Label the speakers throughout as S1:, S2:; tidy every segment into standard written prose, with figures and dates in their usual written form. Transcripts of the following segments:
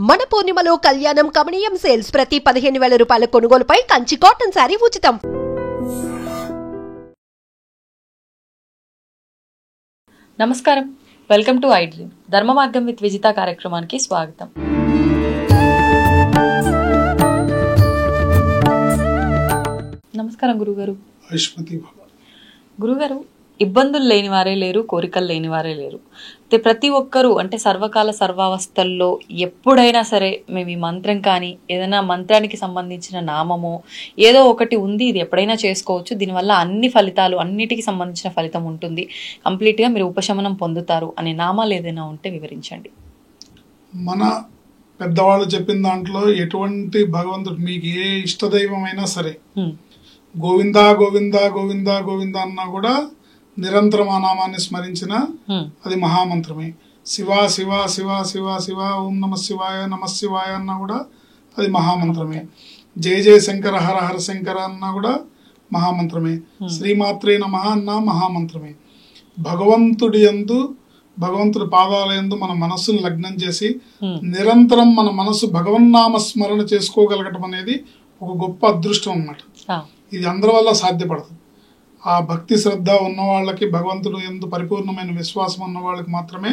S1: మన పూర్ణిమలో కళ్యాణం కమనీయం సేల్స్ ప్రతి 15,000 రూపాయల కొనుగోలుపై కంచి కాటన్ శారీ ఉచితం.
S2: నమస్కారం, వెల్కమ్ టు ఐ డ్రీమ్. ధర్మ మార్గం విత్ విజిత కార్యక్రమానికి స్వాగతం. నమస్కారం గురుగారు. గురుగారు, ఇబ్బందులు లేని వారే లేరు, కోరికలు లేని వారే లేరు. ప్రతి ఒక్కరూ అంటే సర్వకాల సర్వావస్థల్లో ఎప్పుడైనా సరే మేము ఈ మంత్రం కానీ ఏదైనా మంత్రానికి సంబంధించిన నామమో ఏదో ఒకటి ఉంది, ఇది ఎప్పుడైనా చేసుకోవచ్చు, దీనివల్ల అన్ని ఫలితాలు అన్నిటికీ సంబంధించిన ఫలితం ఉంటుంది, కంప్లీట్గా మీరు ఉపశమనం పొందుతారు అనే నామాలు ఏదైనా ఉంటే వివరించండి.
S3: మన పెద్దవాళ్ళు చెప్పిన దాంట్లో ఎటువంటి భగవంతుడు మీకు ఏ ఇష్టదైవమైనా సరే గోవిందా గోవిందా గోవిందా గోవిందా అన్నా కూడా నిరంతరం ఆ నామాన్ని స్మరించిన అది మహామంత్రమే. శివ శివ శివ శివ శివ ఓం నమ శివాయ అన్నా కూడా అది మహామంత్రమే. జయ జయ శంకర హర హర శంకర అన్నా కూడా మహామంత్రమే. శ్రీమాత్రే నమః అన్నా మహామంత్రమే. భగవంతుడి యందు భగవంతుడి పాదాల యందు మన మనస్సును లగ్నం చేసి నిరంతరం మన మనస్సు భగవన్నామ స్మరణ చేసుకోగలగటం అనేది ఒక గొప్ప అదృష్టం అన్నమాట. ఇది అందరి వల్ల సాధ్యపడదు. ఆ భక్తి శ్రద్ధ ఉన్న వాళ్ళకి, భగవంతుడు యందు పరిపూర్ణమైన విశ్వాసం ఉన్న వాళ్ళకి మాత్రమే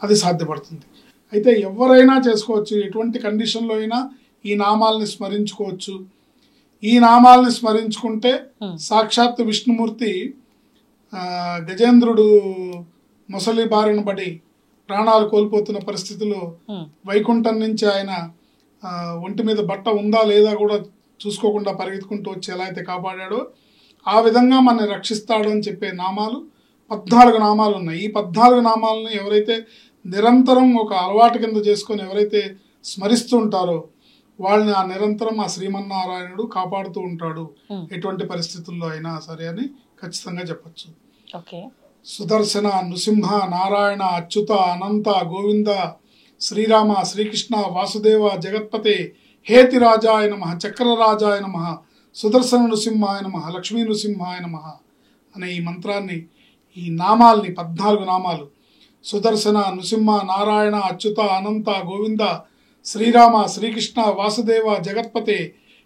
S3: అది సాధ్యపడుతుంది. అయితే ఎవరైనా చేసుకోవచ్చు, ఎటువంటి కండిషన్లో అయినా ఈ నామాల్ని స్మరించుకోవచ్చు. ఈ నామాల్ని స్మరించుకుంటే సాక్షాత్ విష్ణుమూర్తి గజేంద్రుడు మొసలి బారిన పడి ప్రాణాలు కోల్పోతున్న పరిస్థితిలో వైకుంఠం నుంచి ఆయన ఒంటి మీద బట్ట ఉందా లేదా కూడా చూసుకోకుండా పరిగెత్తుకుంటూ వచ్చి ఎలా అయితే కాపాడాడో ఆ విధంగా మనని రక్షిస్తాడు అని చెప్పే నామాలు 14 నామాలు ఉన్నాయి. ఈ 14 నామాలను ఎవరైతే నిరంతరం ఒక అలవాటు కింద చేసుకొని ఎవరైతే స్మరిస్తూ ఉంటారో వాళ్ళని ఆ నిరంతరం ఆ శ్రీమన్నారాయణుడు కాపాడుతూ ఉంటాడు, ఎటువంటి పరిస్థితుల్లో అయినా సరే అని ఖచ్చితంగా చెప్పచ్చు. సుదర్శన, నృసింహ, నారాయణ, అచ్యుత, అనంత, గోవింద, శ్రీరామ, శ్రీకృష్ణ, వాసుదేవ, జగత్పతే, హేతి రాజాయ నమః, చక్రరాజాయ నమః, సుదర్శన నృసింహాయ నమః, లక్ష్మీ నృసింహాయ నమః అనే ఈ మంత్రాన్ని, ఈ నామాల్ని 14 నామాలు సుదర్శన, నృసింహ, నారాయణ, అచ్యుత, అనంత, గోవింద, శ్రీరామ, శ్రీకృష్ణ, వాసుదేవ, జగత్పతే,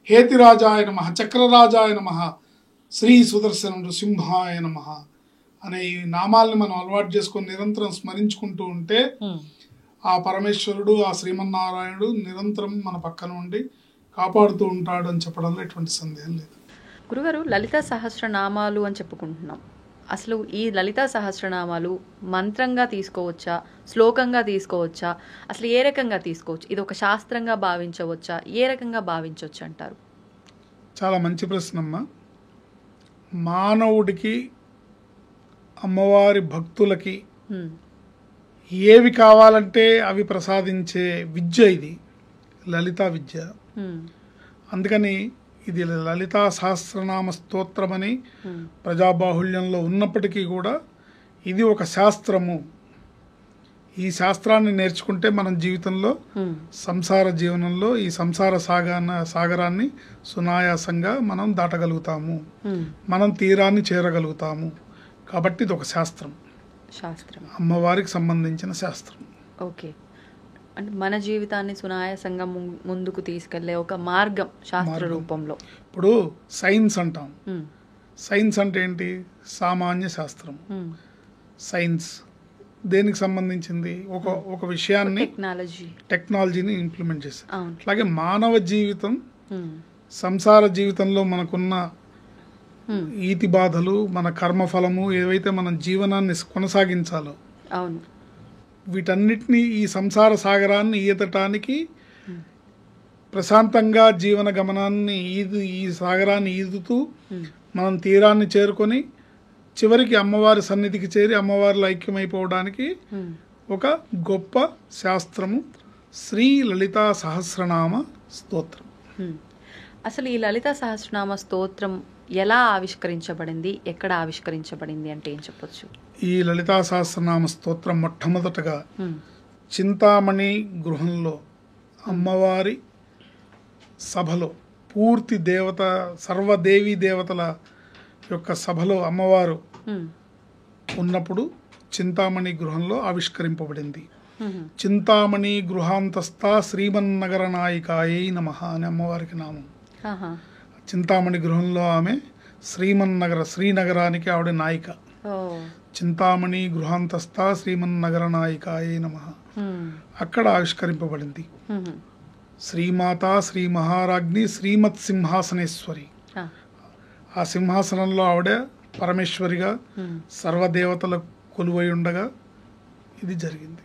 S3: హేతి రాజాయ నమః, చక్రరాజాయ నమః, శ్రీ సుదర్శన నృసింహాయ నమః అనే ఈ నామాల్ని మనం అలవాటు చేసుకొని నిరంతరం స్మరించుకుంటూ ఉంటే ఆ పరమేశ్వరుడు, ఆ శ్రీమన్నారాయణుడు నిరంతరం మన పక్కన ఉండి కాపాడుతూ ఉంటాడు అని చెప్పడంలో ఎటువంటి సందేహం లేదు.
S2: గురుగారు, లలితా సహస్రనామాలు అని చెప్పుకుంటున్నాం. అసలు ఈ లలితా సహస్రనామాలు మంత్రంగా తీసుకోవచ్చా, శ్లోకంగా తీసుకోవచ్చా, అసలు ఏ రకంగా తీసుకోవచ్చు? ఇది ఒక శాస్త్రంగా భావించవచ్చా, ఏ రకంగా భావించవచ్చు అంటారు?
S3: చాలా మంచి ప్రశ్న అమ్మా. మానవుడికి, అమ్మవారి భక్తులకి ఏవి కావాలంటే అవి ప్రసాదించే విద్య ఇది లలితా విద్య. అందుకని ఇది లలితా సహస్రనామ స్తోత్రమని ప్రజాబాహుళ్యంలో ఉన్నప్పటికీ కూడా ఇది ఒక శాస్త్రము. ఈ శాస్త్రాన్ని నేర్చుకుంటే మనం జీవితంలో, సంసార జీవనంలో ఈ సంసార సాగరాన్ని సునాయాసంగా మనం దాటగలుగుతాము, మనం తీరాన్ని చేరగలుగుతాము. కాబట్టి ఇది ఒక శాస్త్రం, అమ్మవారికి సంబంధించిన శాస్త్రం.
S2: ఓకే, అంటే మన జీవితాన్ని సునాయాసంగా ముందుకు తీసుకెళ్లే ఒక మార్గం శాస్త్ర రూపంలో.
S3: ఇప్పుడు సైన్స్ అంటాం. సైన్స్ అంటే ఏంటి? సామాన్య శాస్త్రం. సైన్స్ దేనికి సంబంధించింది? ఒక విషయాన్ని, టెక్నాలజీని ఇంప్లిమెంట్ చేస్తారు. అలాగే మానవ జీవితం, సంసార జీవితంలో మనకున్న ఈతి బాధలు, మన కర్మఫలము, ఏవైతే మనం జీవనాన్ని కొనసాగించాలో వీటన్నిటినీ, ఈ సంసార సాగరాన్ని ఈదటానికి, ప్రశాంతంగా జీవన గమనాన్ని ఈ సాగరాన్ని ఈదుతూ మనం తీరాన్ని చేరుకొని చివరికి అమ్మవారి సన్నిధికి చేరి అమ్మవారిలో ఐక్యమైపోవడానికి ఒక గొప్ప శాస్త్రము శ్రీ లలితా సహస్రనామ స్తోత్రం.
S2: అసలు ఈ లలితా సహస్రనామ స్తోత్రం ఎలా ఆవిష్కరించబడింది, ఎక్కడ ఆవిష్కరించబడింది అంటే ఏం చెప్పొచ్చు?
S3: ఈ లలితా సహస్రనామ స్తోత్రం మొట్టమొదటగా చింతామణి గృహంలో అమ్మవారి సభలో, పూర్తి దేవత సర్వదేవీ దేవతల యొక్క సభలో అమ్మవారు ఉన్నప్పుడు చింతామణి గృహంలో ఆవిష్కరింపబడింది. చింతామణి గృహాంతస్థ శ్రీమన్నగర నాయికాయై నమః అని అమ్మవారికి నామం. చింతామణి గృహంలో ఆమె శ్రీనగరానికి ఆవిడ నాయిక. చింతామణి గృహాంతస్థ శ్రీమన్నగర నాయికాయై నమః అక్కడ ఆవిష్కరింపబడింది. శ్రీమాత శ్రీ మహారాజ్ఞి శ్రీమత్ సింహాసనేశ్వరి. ఆ సింహాసనంలో ఆవిడ పరమేశ్వరిగా సర్వదేవతల కొలువై ఉండగా ఇది జరిగింది.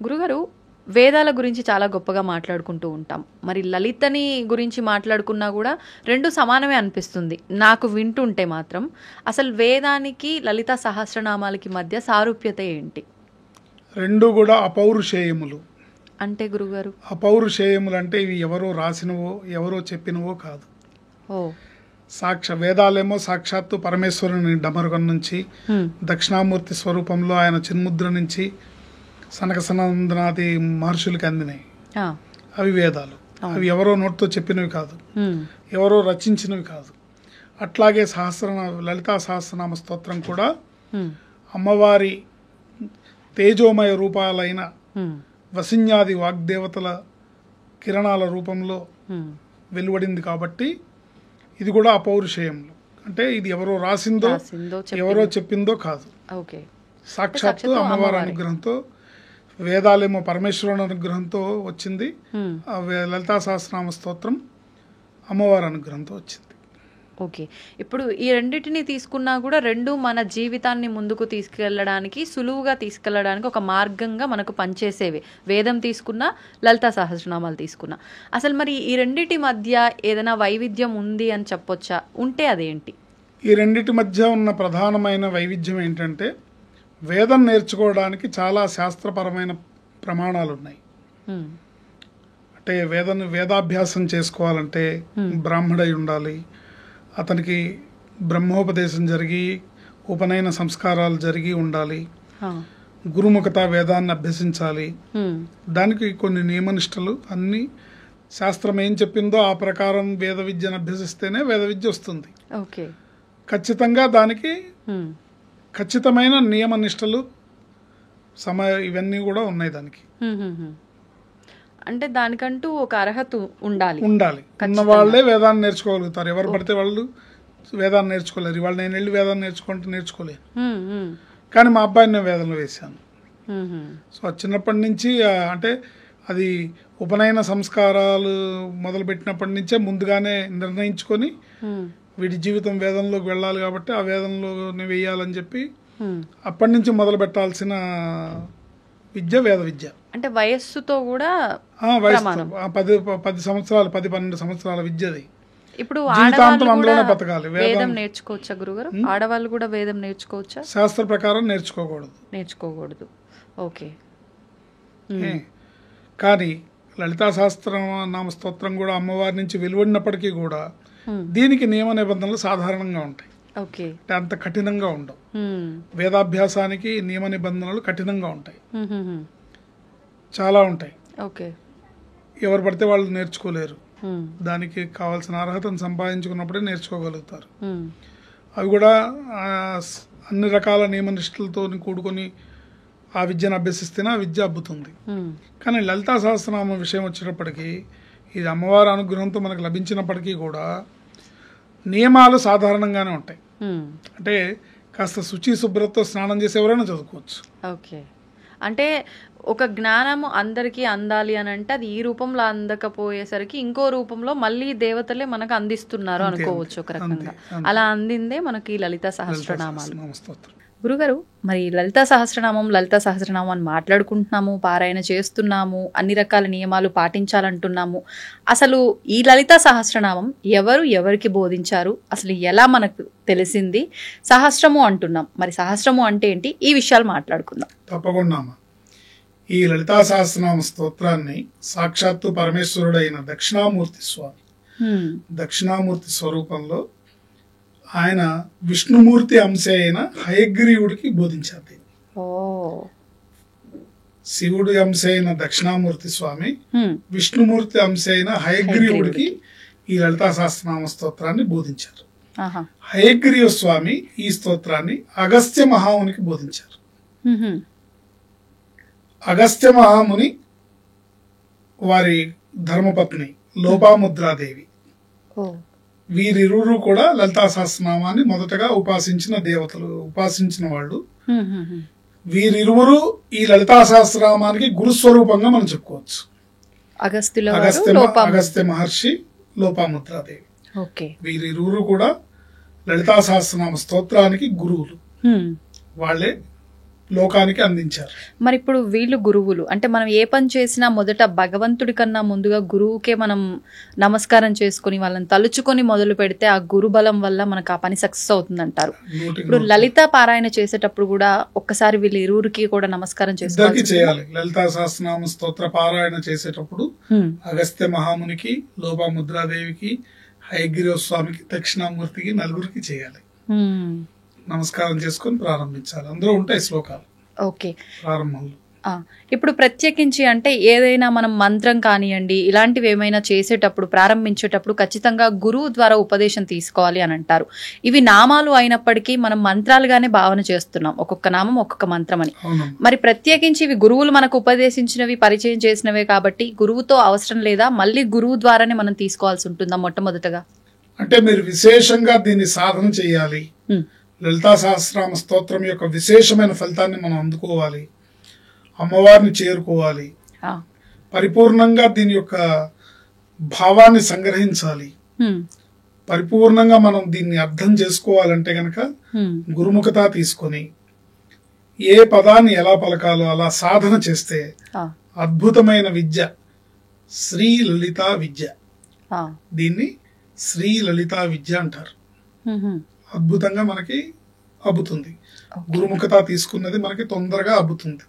S2: గురుగారు, వేదాల గురించి చాలా గొప్పగా మాట్లాడుకుంటూ ఉంటాం. మరి లలితని గురించి మాట్లాడుకున్నా కూడా రెండు సమానమే అనిపిస్తుంది నాకు వింటుంటే మాత్రం. అసలు వేదానికి లలిత సహస్రనామాలకి మధ్య సారూప్యత ఏంటి?
S3: రెండు కూడా అపౌరుషేయములు.
S2: అంటే గురుగారు,
S3: అపౌరుషేయములు అంటే ఇవి ఎవరో రాసినవో ఎవరో చెప్పినవో కాదు. వేదాలేమో సాక్షాత్తు పరమేశ్వరుని డమరుగం నుంచి దక్షిణామూర్తి స్వరూపంలో ఆయన చిన్ముద్ర నుంచి సనక సనందనాది మహర్షులకి అందినాయి. అవి వేదాలు. అవి ఎవరో నోటితో చెప్పినవి కాదు, ఎవరో రచించినవి కాదు. అట్లాగే లలితా సహస్రనామ స్తోత్రం కూడా అమ్మవారి తేజోమయ రూపాలైన వసిన్యాది వాగ్దేవతల కిరణాల రూపంలో వెలువడింది కాబట్టి ఇది కూడా అపౌరుషేయములు. అంటే ఇది ఎవరో రాసిందో ఎవరో చెప్పిందో కాదు, సాక్షాత్తు అమ్మవారి అనుగ్రహంతో. వేదాలేమో పరమేశ్వరుని అనుగ్రహంతో వచ్చింది, లలితా సహస్రనామ స్తోత్రం అమ్మవారి అనుగ్రహంతో వచ్చింది.
S2: ఓకే, ఇప్పుడు ఈ రెండింటిని తీసుకున్నా కూడా రెండు మన జీవితాన్ని ముందుకు తీసుకెళ్ళడానికి, సులువుగా తీసుకెళ్ళడానికి ఒక మార్గంగా మనకు పనిచేసేవి. వేదం తీసుకున్నా, లలితా సహస్రనామాలు తీసుకున్నా. అసలు మరి ఈ రెండింటి మధ్య ఏదైనా వైవిధ్యం ఉంది అని చెప్పొచ్చా? ఉంటే అదేంటి?
S3: ఈ రెండింటి మధ్య ఉన్న ప్రధానమైన వైవిధ్యం ఏంటంటే, వేదం నేర్చుకోవడానికి చాలా శాస్త్రపరమైన ప్రమాణాలు ఉన్నాయి. అంటే వేదాభ్యాసం చేసుకోవాలంటే బ్రాహ్మడై ఉండాలి, అతనికి బ్రహ్మోపదేశం జరిగి ఉపనయన సంస్కారాలు జరిగి ఉండాలి, గురుముఖత వేదాన్ని అభ్యసించాలి. దానికి కొన్ని నియమనిష్టలు అన్ని శాస్త్రం ఏం చెప్పిందో ఆ ప్రకారం వేద విద్యను అభ్యసిస్తేనే వేద విద్య వస్తుంది. ఖచ్చితంగా దానికి ఖచ్చితమైన నియమనిష్టలు ఇవన్నీ కూడా ఉన్నాయి దానికి.
S2: అంటే దానికంటూ ఒక అర్హత ఉండాలి.
S3: ఉన్న వాళ్ళే వేదాన్ని నేర్చుకోగలుగుతారు. ఎవరు పడితే వాళ్ళు వేదాన్ని నేర్చుకోలేరు. ఇవాళ నేను వెళ్ళి వేదాన్ని నేర్చుకోలేను. కానీ మా అబ్బాయిని నేను వేదంలో వేశాను. సో చిన్నప్పటి నుంచి అంటే అది ఉపనయన సంస్కారాలు మొదలుపెట్టినప్పటి నుంచే ముందుగానే నిర్ణయించుకొని వీడి జీవితం వేదంలోకి వెళ్ళాలి కాబట్టి ఆ వేదంలోనే వేయాలని చెప్పి అప్పటి నుంచి మొదలు పెట్టాల్సిన విద్య వేద విద్య.
S2: అంటే వయస్సుతో కూడా
S3: 10 సంవత్సరాలు 10-12 సంవత్సరాల విద్యది.
S2: ఇప్పుడు
S3: జీవితాంతం అందులోనే బతకాలి.
S2: వేదం నేర్చుకోవచ్చా గురుగారు? ఆడవాళ్ళు కూడా వేదం నేర్చుకోవచ్చా?
S3: శాస్త్ర ప్రకారం నేర్చుకోకూడదు.
S2: ఓకే.
S3: కానీ లలితా సహస్రనామ స్తోత్రం కూడా అమ్మవారి నుంచి వెలువడినప్పటికీ కూడా దీనికి నియమ నిబంధనలు సాధారణంగా ఉంటాయి. అంటే అంత కఠినంగా ఉండవు. వేదాభ్యాసానికి నియమ నిబంధనలు కఠినంగా ఉంటాయి, చాలా ఉంటాయి. ఎవరు పడితే వాళ్ళు నేర్చుకోలేరు. దానికి కావాల్సిన అర్హతను సంపాదించుకున్నప్పుడే నేర్చుకోగలుగుతారు. అవి కూడా అన్ని రకాల నియమనిష్టలతో కూడుకొని ఆ విద్యను అభ్యసిస్తేనే ఆ విద్య అబ్బుతుంది. కానీ లలితా సహస్రనామ విషయం వచ్చేటప్పటికీ ఇది అమ్మవారి అనుగ్రహంతో మనకు లభించినప్పటికీ కూడా నియమాలు సాధారణంగానే ఉంటాయి. అంటే కాస్త శుచి శుభ్రతతో స్నానం చేసి ఎవరైనా చదువుకోవచ్చు.
S2: అంటే ఒక జ్ఞానము అందరికీ అందాలి అని అంటే అది ఈ రూపంలో అందకపోయేసరికి ఇంకో రూపంలో మళ్ళీ దేవతలే మనకు అందిస్తున్నారు అనుకోవచ్చు ఒక రకంగా. అలా అందిందే మనకి లలితా సహస్రనామాలు. గురుగారు, మరి లలితా సహస్రనామం అని మాట్లాడుకుంటున్నాము, పారాయణ చేస్తున్నాము, అన్ని రకాల నియమాలు పాటించాలంటున్నాము. అసలు ఈ లలితా సహస్రనామం ఎవరికి బోధించారు? అసలు ఎలా మనకు తెలిసింది? సహస్రము అంటున్నాం, మరి సహస్రము అంటే ఏంటి? ఈ విషయాలు మాట్లాడుకుందాం.
S3: తప్పకుండా. ఈ లలితా సహస్రనామ స్తోత్రాన్ని సాక్షాత్తు పరమేశ్వరుడైన దక్షిణామూర్తి స్వరూపంలో ఆయన విష్ణుమూర్తి అంశ అయిన హయగ్రీవుడికి బోధించారు. శివుడి అంశ అయిన దక్షిణామూర్తి స్వామి విష్ణుమూర్తి అంశ అయిన హయగ్రీవుడికి ఈ లలితా సహస్రనామ స్తోత్రాన్ని బోధించారు. హయగ్రీవ స్వామి ఈ స్తోత్రాన్ని అగస్త్య మహామునికి బోధించారు. అగస్త్య మహాముని వారి ధర్మపత్ని లోపాముద్రాదేవి, వీరిరువురు కూడా లలితా సహస్రనామాన్ని మొదటగా ఉపాసించిన దేవతలు, ఉపాసించిన వాళ్ళు. వీరిరువురు ఈ లలితా సహస్రనామానికి గురుస్వరూపంగా మనం చెప్పుకోవచ్చు. అగస్త్య మహర్షి, లోపాముద్రాదేవి, వీరిరువురు కూడా లలితా సహస్రనామ స్తోత్రానికి గురువులు. వాళ్ళే లోకానికి అందించారు.
S2: మరి ఇప్పుడు వీళ్ళు గురువులు అంటే మనం ఏ పని చేసినా మొదట భగవంతుడి కన్నా ముందుగా గురువుకే మనం నమస్కారం చేసుకుని వాళ్ళని తలుచుకొని మొదలు పెడితే ఆ గురు బలం వల్ల మనకు ఆ పని సక్సెస్ అవుతుంది అంటారు. ఇప్పుడు లలిత పారాయణ చేసేటప్పుడు కూడా ఒక్కసారి వీళ్ళు ఇరువురికి కూడా నమస్కారం
S3: చేయాలి. లలితా సహస్రనామ స్తోత్ర పారాయణ చేసేటప్పుడు అగస్త్య మహామునికి, లోపాముద్రాదేవికి, హయగ్రీవ స్వామికి, దక్షిణామూర్తికి, నలుగురికి చేయాలి. నమస్కారం చేసుకొని ప్రారంభించాలి. అందులో ఉంటాయి శ్లోకాలు.
S2: ఓకే,
S3: ప్రారంభంలో.
S2: ఇప్పుడు ప్రత్యేకించి అంటే ఏదైనా మనం మంత్రం కానివ్వండి ఇలాంటివి ఏమైనా చేసేటప్పుడు ప్రారంభించేటప్పుడు ఖచ్చితంగా గురువు ద్వారా ఉపదేశం తీసుకోవాలి అని అంటారు. ఇవి నామాలు అయినప్పటికీ మనం మంత్రాలుగానే భావన చేస్తున్నాం, ఒక్కొక్క నామం ఒక్కొక్క మంత్రం అని. మరి ప్రత్యేకించి ఇవి గురువులు మనకు ఉపదేశించినవి, పరిచయం చేసినవే కాబట్టి గురువుతో అవసరం లేదా, మళ్ళీ గురువు ద్వారానే మనం తీసుకోవాల్సి ఉంటుందా మొట్టమొదటగా?
S3: అంటే మీరు విశేషంగా దీన్ని సాధన చేయాలి. లలితా సహస్రనామ స్తోత్రం యొక్క విశేషమైన ఫలితాన్ని మనం అందుకోవాలి, అమ్మవారిని చేరుకోవాలి, పరిపూర్ణంగా దీని యొక్క భావాన్ని సంగ్రహించాలి, పరిపూర్ణంగా మనం దీన్ని అర్థం చేసుకోవాలంటే గనక గురుముఖత తీసుకొని ఏ పదాన్ని ఎలా పలకాలో అలా సాధన చేస్తే అద్భుతమైన విద్య శ్రీ లలితా విద్య. దీన్ని శ్రీ లలితా విద్య అంటారు. అద్భుతంగా మనకి అబ్బుతుంది. గురుముఖత తీసుకున్నది మనకి తొందరగా అబ్బుతుంది.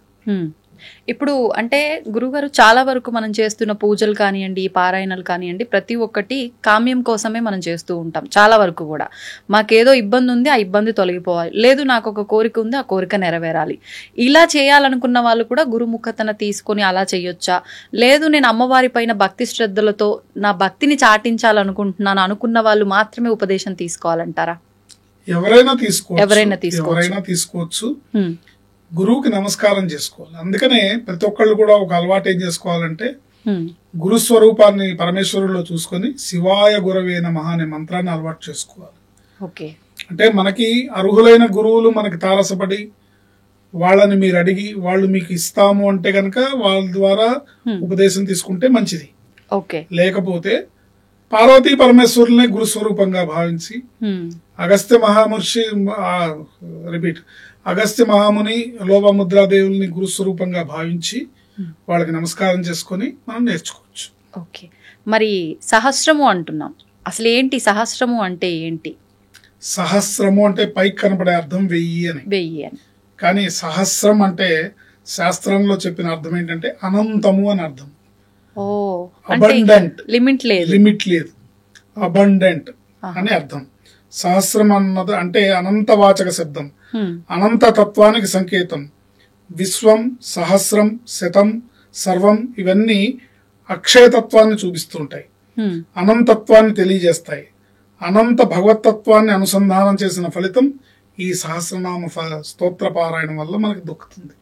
S2: ఇప్పుడు అంటే గురుగారు చాలా వరకు మనం చేస్తున్న పూజలు కానివ్వండి, పారాయణలు కానివ్వండి, ప్రతి ఒక్కటి కామ్యం కోసమే మనం చేస్తూ ఉంటాం. చాలా వరకు కూడా మాకేదో ఇబ్బంది ఉంది, ఆ ఇబ్బంది తొలగిపోవాలి, లేదు నాకు ఒక కోరిక ఉంది, ఆ కోరిక నెరవేరాలి, ఇలా చేయాలనుకున్న వాళ్ళు కూడా గురుముఖతన తీసుకొని అలా చేయొచ్చా? లేదు నేను అమ్మవారి పైన భక్తి శ్రద్ధలతో నా భక్తిని చాటించాలనుకుంటున్నాను అనుకున్న వాళ్ళు మాత్రమే ఉపదేశం తీసుకోవాలంటారా?
S3: ఎవరైనా తీసుకోవచ్చు. గురువుకి నమస్కారం చేసుకోవాలి. అందుకనే ప్రతి ఒక్కళ్ళు కూడా ఒక అలవాటు ఏం చేసుకోవాలంటే గురు స్వరూపాన్ని పరమేశ్వరుల్లో చూసుకొని శివాయ గురవే నమః అనే మంత్రాన్ని అలవాటు చేసుకోవాలి. అంటే మనకి అర్హులైన గురువులు మనకి తారసపడి వాళ్ళని మీరు అడిగి వాళ్ళు మీకు ఇస్తాము అంటే గనక వాళ్ళ ద్వారా ఉపదేశం తీసుకుంటే మంచిది. లేకపోతే పార్వతీ పరమేశ్వరులనే గురుస్వరూపంగా భావించి అగస్త్య మహాముని, లోపాముద్రాదేవుల్ని గురుస్వరూపంగా భావించి వాళ్ళకి నమస్కారం చేసుకొని మనం నేర్చుకోవచ్చు.
S2: ఓకే, మరి సహస్రము అంటున్నాం, అసలు ఏంటి సహస్రము అంటే ఏంటి?
S3: సహస్రము అంటే పైకి కనపడే అర్థం 1000 అని. కానీ సహస్రం అంటే శాస్త్రంలో చెప్పిన అర్థం ఏంటంటే అనంతము అని అర్థం. అబండెంట్, లిమిట్ లేదు, అబండెంట్ అని అర్థం. సహస్రం అన్నది అంటే అనంతవాచక శబ్దం, అనంత తత్వానికి సంకేతం. విశ్వం, సహస్రం, శతం, సర్వం ఇవన్నీ అక్షయతత్వాన్ని చూపిస్తుంటాయి, అనంతత్వాన్ని తెలియజేస్తాయి. అనంత భగవతత్వాన్ని అనుసంధానం చేసిన ఫలితం ఈ సహస్రనామ స్తోత్ర పారాయణం వల్ల మనకు దొక్కుతుంది.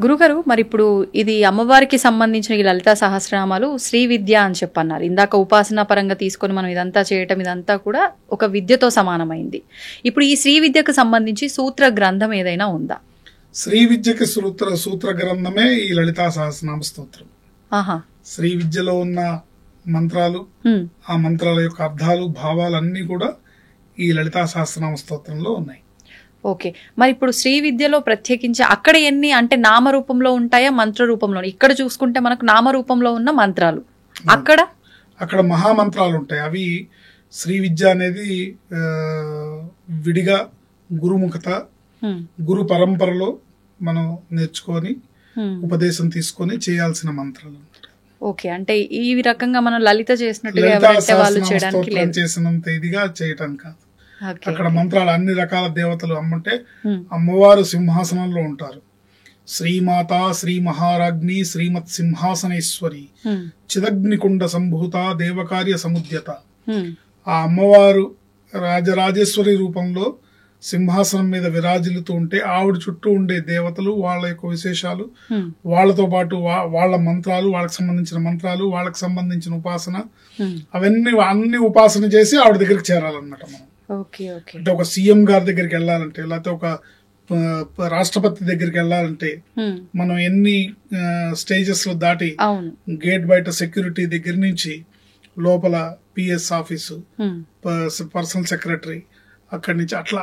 S2: గురుగారు, మరి ఇప్పుడు ఇది అమ్మవారికి సంబంధించిన ఈ లలితా సహస్రనామాలు శ్రీ విద్య అని చెప్పన్నారు. ఇందాక ఉపాసనా పరంగా తీసుకొని మనం ఇదంతా చేయటం, ఇదంతా కూడా ఒక విద్యతో సమానమైంది. ఇప్పుడు ఈ శ్రీ విద్యకు సంబంధించి సూత్ర గ్రంథం ఏదైనా ఉందా?
S3: శ్రీ విద్యకి సూత్ర గ్రంథమే ఈ లలితా సహస్రనామ స్తోత్రం. శ్రీ విద్యలో ఉన్న మంత్రాలు, ఆ మంత్రాల యొక్క అర్థాలు, భావాలు అన్ని కూడా ఈ లలితా సహస్రనామ స్తోత్రంలో ఉన్నాయి.
S2: ఓకే, మరి ఇప్పుడు శ్రీ విద్యలో ప్రత్యేకించి అక్కడ ఎన్ని అంటే నామరూపంలో ఉంటాయా, మంత్ర రూపంలో? ఇక్కడ చూసుకుంటే మనకు నామరూపంలో ఉన్న మంత్రాలు,
S3: అక్కడ మహామంత్రాలు ఉంటాయి. అవి శ్రీ విద్య అనేది విడిగా గురుముఖత, గురు పరంపరలో మనం నేర్చుకొని ఉపదేశం తీసుకొని చేయాల్సిన మంత్రాలు.
S2: ఓకే, అంటే ఈ రకంగా మనం లలిత చేసినట్టుగా
S3: చేసినంత ఇదిగా చేయటం కాదు. అక్కడ మంత్రాలు అన్ని రకాల దేవతలు అమ్మంటే అమ్మవారు సింహాసనంలో ఉంటారు. శ్రీమాత, శ్రీ మహారాజ్ఞి, శ్రీమత్ సింహాసనేశ్వరి, చిదగ్నికుండ సంభూత, దేవకార్య సముద్యత. ఆ అమ్మవారు రాజరాజేశ్వరి రూపంలో సింహాసనం మీద విరాజిల్లుతూ ఉంటే ఆవిడ చుట్టూ ఉండే దేవతలు వాళ్ళ యొక్క విశేషాలు, వాళ్ళతో పాటు వాళ్ళ మంత్రాలు, వాళ్ళకి సంబంధించిన మంత్రాలు, వాళ్ళకి సంబంధించిన ఉపాసన, అన్ని ఉపాసన చేసి ఆవిడ దగ్గరికి చేరాలన్నమాట మనం. అంటే ఒక సీఎం గారి దగ్గరికి వెళ్ళాలంటే, లేకపోతే ఒక రాష్ట్రపతి దగ్గరికి వెళ్ళాలంటే మనం ఎన్ని స్టేజెస్ లో దాటి గేట్ బయట సెక్యూరిటీ దగ్గర నుంచి లోపల పిఎస్ ఆఫీసు, పర్సనల్ సెక్రటరీ, అక్కడి నుంచి అట్లా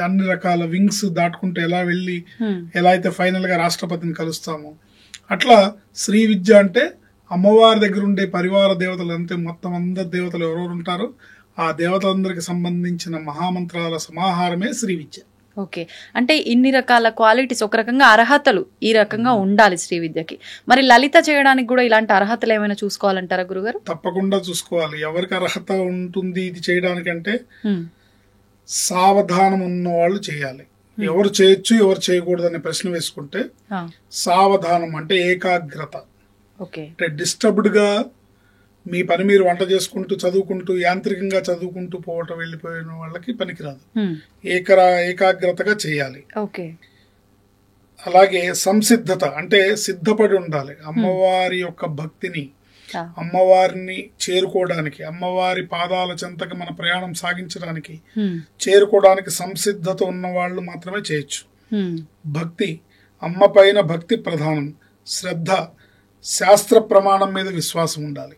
S3: అన్ని రకాల వింగ్స్ దాటుకుంటూ ఎలా వెళ్ళి ఎలా అయితే ఫైనల్ గా రాష్ట్రపతిని కలుస్తామో, అట్లా శ్రీ విద్య అంటే అమ్మవారి దగ్గర ఉండే పరివార దేవతలు అంతే, మొత్తం అందరు దేవతలు ఎవరెవరు ఉంటారో ఆ దేవతలందరికి సంబంధించిన మహామంత్రాల సమాహారమే శ్రీ విద్య.
S2: ఓకే, అంటే ఇన్ని రకాల క్వాలిటీస్, ఒక రకంగా అర్హతలు ఈ రకంగా ఉండాలి శ్రీ విద్యకి. మరి లలిత చేయడానికి కూడా ఇలాంటి అర్హతలు ఏమైనా చూసుకోవాలంటారా గురుగారు?
S3: తప్పకుండా చూసుకోవాలి. ఎవరికి అర్హత ఉంటుంది ఇది చేయడానికంటే సావధానం ఉన్న వాళ్ళు చేయాలి. ఎవరు చేయొచ్చు ఎవరు చేయకూడదు అనే ప్రశ్న వేసుకుంటే సావధానం అంటే ఏకాగ్రత. అంటే డిస్టర్బ్డ్ గా మీ పని మీరు వంట చేసుకుంటూ చదువుకుంటూ యాంత్రికంగా చదువుకుంటూ పోవటం వెళ్ళిపోయిన వాళ్ళకి పనికిరాదు. ఏకాగ్రతగా చేయాలి. అలాగే సంసిద్ధత అంటే సిద్ధపడి ఉండాలి. అమ్మవారి యొక్క భక్తిని, అమ్మవారిని చేరుకోవడానికి, అమ్మవారి పాదాల చెంతకి మన ప్రయాణం సాగించడానికి, చేరుకోవడానికి సంసిద్ధత ఉన్న వాళ్ళు మాత్రమే చేయొచ్చు. భక్తి, అమ్మ పైన భక్తి ప్రధానం. శ్రద్ధ, శాస్త్ర ప్రమాణం మీద విశ్వాసం ఉండాలి.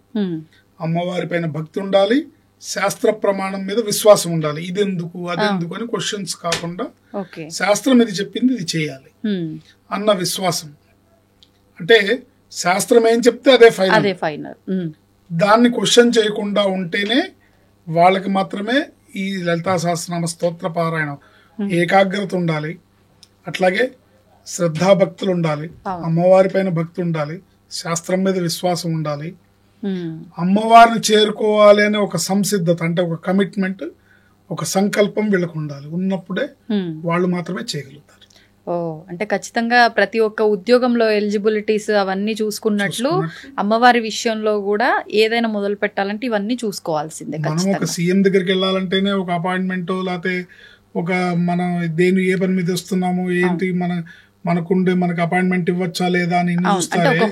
S3: అమ్మవారి పైన భక్తి ఉండాలి, శాస్త్ర ప్రమాణం మీద విశ్వాసం ఉండాలి. ఇది ఎందుకు అదెందుకు అని క్వశ్చన్స్ కాకుండా శాస్త్రం ఇది చెప్పింది ఇది చేయాలి అన్న విశ్వాసం. అంటే శాస్త్రం ఏం చెప్తే అదే ఫైనల్. దాన్ని క్వశ్చన్ చేయకుండా ఉంటేనే వాళ్ళకి మాత్రమే ఈ లలితా సహస్రనామ స్తోత్ర పారాయణం. ఏకాగ్రత ఉండాలి, అట్లాగే శ్రద్ధాభక్తులు ఉండాలి, అమ్మవారి పైన భక్తి ఉండాలి, శాస్త్రం మీద విశ్వాసం ఉండాలి, అమ్మవారిని చేరుకోవాలి అనే ఒక సంసిద్ధత అంటే ఒక కమిట్మెంట్, ఒక సంకల్పం వీళ్ళకు ఉండాలి. ఉన్నప్పుడే వాళ్ళు మాత్రమే చేయగలుగుతారు.
S2: అంటే ఖచ్చితంగా ప్రతి ఒక్క ఉద్యోగంలో ఎలిజిబిలిటీస్ అవన్నీ చూసుకున్నట్లు అమ్మవారి విషయంలో కూడా ఏదైనా మొదలు పెట్టాలంటే ఇవన్నీ చూసుకోవాల్సిందే.
S3: మనం ఒక సీఎం దగ్గరికి వెళ్ళాలంటేనే ఒక అపాయింట్మెంట్, లేకపోతే ఒక మనం ఏ పని మీద వస్తున్నాము ఏంటి, మనకుండే మనకు అపాయింట్మెంట్ ఇవ్వచ్చా లేదా అని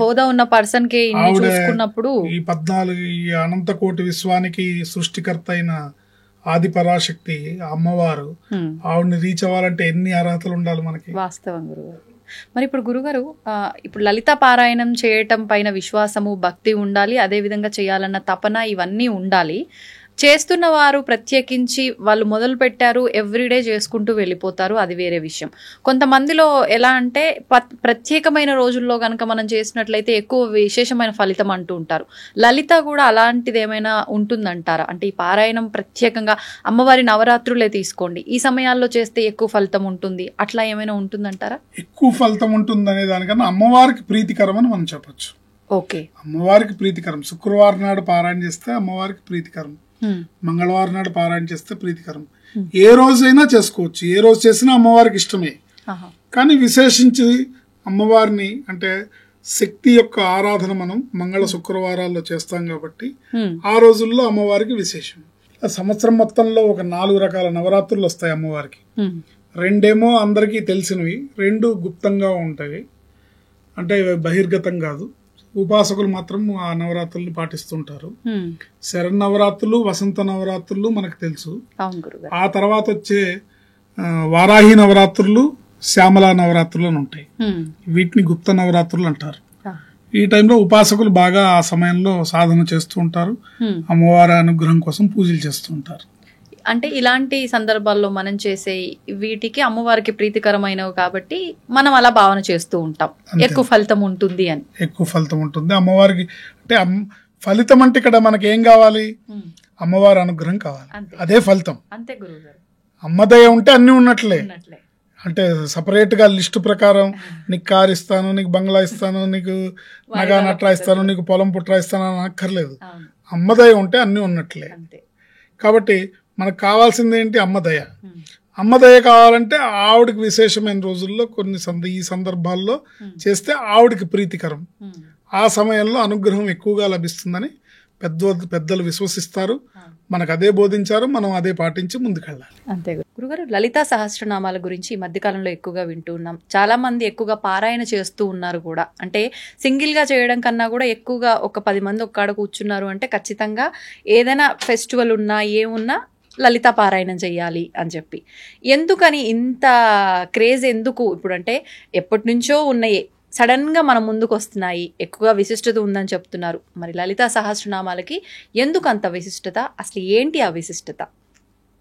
S2: హోదా ఉన్న పర్సన్ కి చూసుకున్నప్పుడు
S3: ఈ 14 అనంత కోటి విశ్వానికి సృష్టికర్త అయిన ఆది పరాశక్తి అమ్మవారు, ఆవిడని రీచ్ అవ్వాలంటే ఎన్ని అర్హతలు ఉండాలి మనకి.
S2: వాస్తవం గురుగారు. మరి ఇప్పుడు గురుగారు, ఇప్పుడు లలిత పారాయణం చేయటం పైన విశ్వాసము, భక్తి ఉండాలి, అదే విధంగా చేయాలన్న తపన ఇవన్నీ ఉండాలి. చేస్తున్న వారు ప్రత్యేకించి వాళ్ళు మొదలు పెట్టారు, ఎవ్రీడే చేసుకుంటూ వెళ్ళిపోతారు, అది వేరే విషయం. కొంతమందిలో ఎలా అంటే ప్రత్యేకమైన రోజుల్లో కనుక మనం చేసినట్లయితే ఎక్కువ విశేషమైన ఫలితం అంటూ ఉంటారు. లలిత కూడా అలాంటిది ఏమైనా ఉంటుందంటారా? అంటే ఈ పారాయణం ప్రత్యేకంగా అమ్మవారి నవరాత్రులే తీసుకోండి, ఈ సమయాల్లో చేస్తే ఎక్కువ ఫలితం ఉంటుంది, అట్లా ఏమైనా ఉంటుందంటారా?
S3: ఎక్కువ ఫలితం ఉంటుంది అనే దానికన్నా అమ్మవారికి ప్రీతికరం అని మనం చెప్పొచ్చు.
S2: ఓకే,
S3: అమ్మవారికి ప్రీతికరం. శుక్రవారం నాడు పారాయణ చేస్తే అమ్మవారికి ప్రీతికరం, మంగళవారం నాడు పారాయణ చేస్తే ప్రీతికరం. ఏ రోజైనా చేసుకోవచ్చు, ఏ రోజు చేసినా అమ్మవారికి ఇష్టమే. కానీ విశేషించి అమ్మవారిని అంటే శక్తి యొక్క ఆరాధన మనం మంగళ శుక్రవారాల్లో చేస్తాం కాబట్టి ఆ రోజుల్లో అమ్మవారికి విశేషం. సంవత్సరం మొత్తంలో ఒక 4 రకాల నవరాత్రులు వస్తాయి అమ్మవారికి. 2 అందరికీ తెలిసినవి, 2 గుప్తంగా ఉంటాయి, అంటే బహిర్గతం కాదు. ఉపాసకులు మాత్రం ఆ నవరాత్రుల్ని పాటిస్తుంటారు. శరన్నవరాత్రులు, వసంత నవరాత్రులు మనకు తెలుసు. ఆ తర్వాత వచ్చే వారాహి నవరాత్రులు, శ్యామలా నవరాత్రులు అని ఉంటాయి. వీటిని గుప్త నవరాత్రులు అంటారు. ఈ టైంలో ఉపాసకులు బాగా ఆ సమయంలో సాధన చేస్తూ ఉంటారు, అమ్మవారి అనుగ్రహం కోసం పూజలు చేస్తూ ఉంటారు.
S2: అంటే ఇలాంటి సందర్భాల్లో మనం చేసే వీటికి అమ్మవారికి ప్రీతికరమైనవి కాబట్టి మనం అలా భావన చేస్తూ ఉంటాం, ఎక్కువ ఫలితం ఉంటుంది అని.
S3: ఎక్కువ ఫలితం ఉంటుంది అమ్మవారికి. అంటే ఫలితం అంటే ఇక్కడ మనకి ఏం కావాలి? అమ్మవారి అనుగ్రహం కావాలి, అదే ఫలితం.
S2: అంతే గురువుగారు.
S3: అమ్మదయ ఉంటే అన్ని ఉన్నట్లే. అంటే సపరేట్ గా లిస్టు ప్రకారం నీకు కారు ఇస్తాను, నీకు బంగ్లా ఇస్తాను, నీకు నగా నట్రా ఇస్తాను, నీకు పొలం పుట్రా ఇస్తాను అని అక్కర్లేదు. అమ్మదయ ఉంటే అన్ని ఉన్నట్లే. కాబట్టి మనకు కావాల్సింది ఏంటి? అమ్మదయ. అమ్మదయ కావాలంటే ఆవిడకి విశేషమైన రోజుల్లో ఈ సందర్భాల్లో చేస్తే ఆవిడకి ప్రీతికరం, ఆ సమయంలో అనుగ్రహం ఎక్కువగా లభిస్తుందని పెద్దలు విశ్వసిస్తారు, మనకు అదే బోధించారు, మనం అదే పాటించి ముందుకెళ్ళాలి.
S2: అంతే గురుగారు. లలితా సహస్రనామాల గురించి ఈ మధ్యకాలంలో ఎక్కువగా వింటూ ఉన్నాం. చాలా మంది ఎక్కువగా పారాయణ చేస్తూ ఉన్నారు కూడా. అంటే సింగిల్ గా చేయడం కన్నా కూడా ఎక్కువగా ఒక 10 మంది ఒక్కడ కూర్చున్నారు అంటే ఖచ్చితంగా ఏదైనా ఫెస్టివల్ ఉన్నా ఏమున్నా లలిత పారాయణం చెయ్యాలి అని చెప్పి. ఎందుకని ఇంత క్రేజ్ ఎందుకు? ఇప్పుడు అంటే ఎప్పటి నుంచో ఉన్నాయి, సడన్ గా మన ముందుకు వస్తున్నాయి, ఎక్కువగా విశిష్టత ఉందని చెప్తున్నారు. మరి లలితా సహస్రనామాలకి ఎందుకు అంత విశిష్టత? అసలు ఏంటి ఆ విశిష్టత?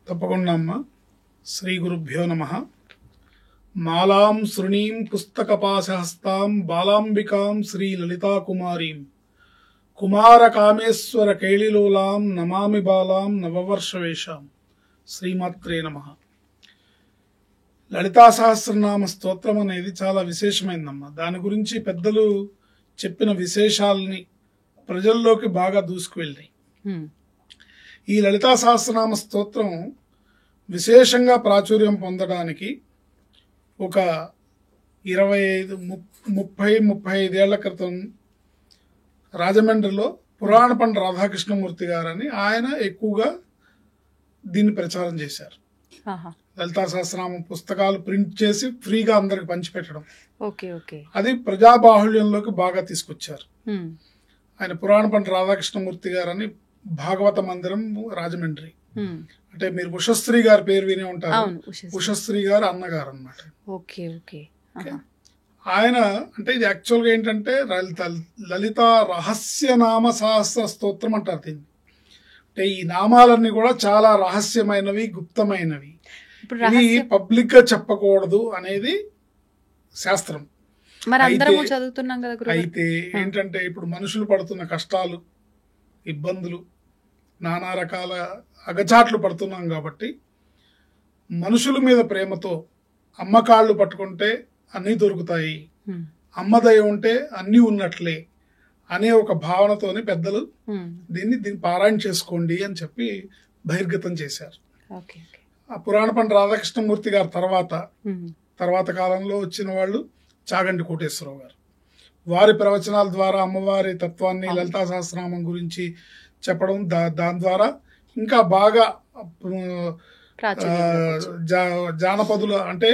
S3: తప్పకుండా అమ్మా. శ్రీ గురుభ్యో నమః. మాలాం శృణీం పుస్తకపాశహస్తాం బాలాంబికాం శ్రీ లలితా కుమారీం కుమార కామేశ్వర కైళిలోలాం నమామి బాలాం నవవర్షవేషాం. శ్రీమాత్రే నమః. లలితా సహస్రనామ స్తోత్రం అనేది చాలా విశేషమైందమ్మా. దాని గురించి పెద్దలు చెప్పిన విశేషాలని ప్రజల్లోకి బాగా దూసుకువెళ్ళాయి. ఈ లలితా సహస్రనామ స్తోత్రం విశేషంగా ప్రాచుర్యం పొందడానికి ఒక 25-35 ఏళ్ల క్రితం రాజమండ్రిలో పురాణ పండ రాధాకృష్ణమూర్తి గారని ఆయన ఎక్కువగా దీన్ని ప్రచారం చేశారు. లలితా సహస్రనామం పుస్తకాలు ప్రింట్ చేసి ఫ్రీగా అందరికి పంచిపెట్టడం, అది ప్రజాబాహుళ్యంలోకి బాగా తీసుకొచ్చారు. ఆయన పురాణ పండ రాధాకృష్ణమూర్తి గారని భాగవత మందిరం రాజమండ్రి. అంటే మీరు ఉషశ్రీ గారి పేరు వినే ఉంటారు. ఉషశ్రీ గారు అన్నగారు అన్నమాట. ఆయన అంటే ఇది యాక్చువల్గా ఏంటంటే లలిత రహస్యనామ సహస్ర స్తోత్రం అంటారు దీన్ని. అంటే ఈ నామాలన్నీ కూడా చాలా రహస్యమైనవి, గుప్తమైనవి, ఇది పబ్లిక్ గా చెప్పకూడదు అనేది శాస్త్రం. అయితే ఏంటంటే ఇప్పుడు మనుషులు పడుతున్న కష్టాలు, ఇబ్బందులు, నానా రకాల అగచాట్లు పడుతున్నాం కాబట్టి మనుషుల మీద ప్రేమతో అమ్మ కాళ్ళు పట్టుకుంటే అన్నీ దొరుకుతాయి, అమ్మ దయ ఉంటే అన్నీ ఉన్నట్లే అనే ఒక భావనతోని పెద్దలు దీన్ని పారాయణ చేసుకోండి అని చెప్పి బహిర్గతం చేశారు. ఆ పురాణ పండ రాధాకృష్ణమూర్తి గారు తర్వాత కాలంలో వచ్చిన వాళ్ళు చాగంటి కోటేశ్వరరావు గారు. వారి ప్రవచనాల ద్వారా అమ్మవారి తత్వాన్ని, లలితా సహస్రనామం గురించి చెప్పడం, దాని ద్వారా ఇంకా బాగా జానపదులు అంటే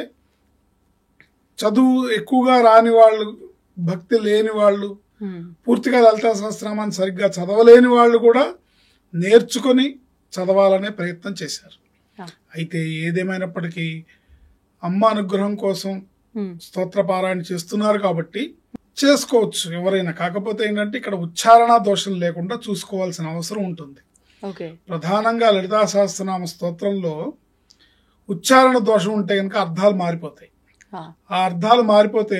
S3: చదువు ఎక్కువగా రాని వాళ్ళు, భక్తి లేని వాళ్ళు, పూర్తిగా లలితా సహస్రనామాన్ని సరిగ్గా చదవలేని వాళ్ళు కూడా నేర్చుకొని చదవాలనే ప్రయత్నం చేశారు. అయితే ఏదేమైనప్పటికీ అమ్మ అనుగ్రహం కోసం స్తోత్ర పారాయణ చేస్తున్నారు కాబట్టి చేసుకోవచ్చు ఎవరైనా. కాకపోతే ఏంటంటే ఇక్కడ ఉచ్చారణ దోషం లేకుండా చూసుకోవాల్సిన అవసరం ఉంటుంది. ప్రధానంగా లలితా సహస్రనామ స్తోత్రంలో ఉచ్చారణ దోషం ఉంటే కనుక అర్థాలు మారిపోతాయి. ఆ అర్థాలు మారిపోతే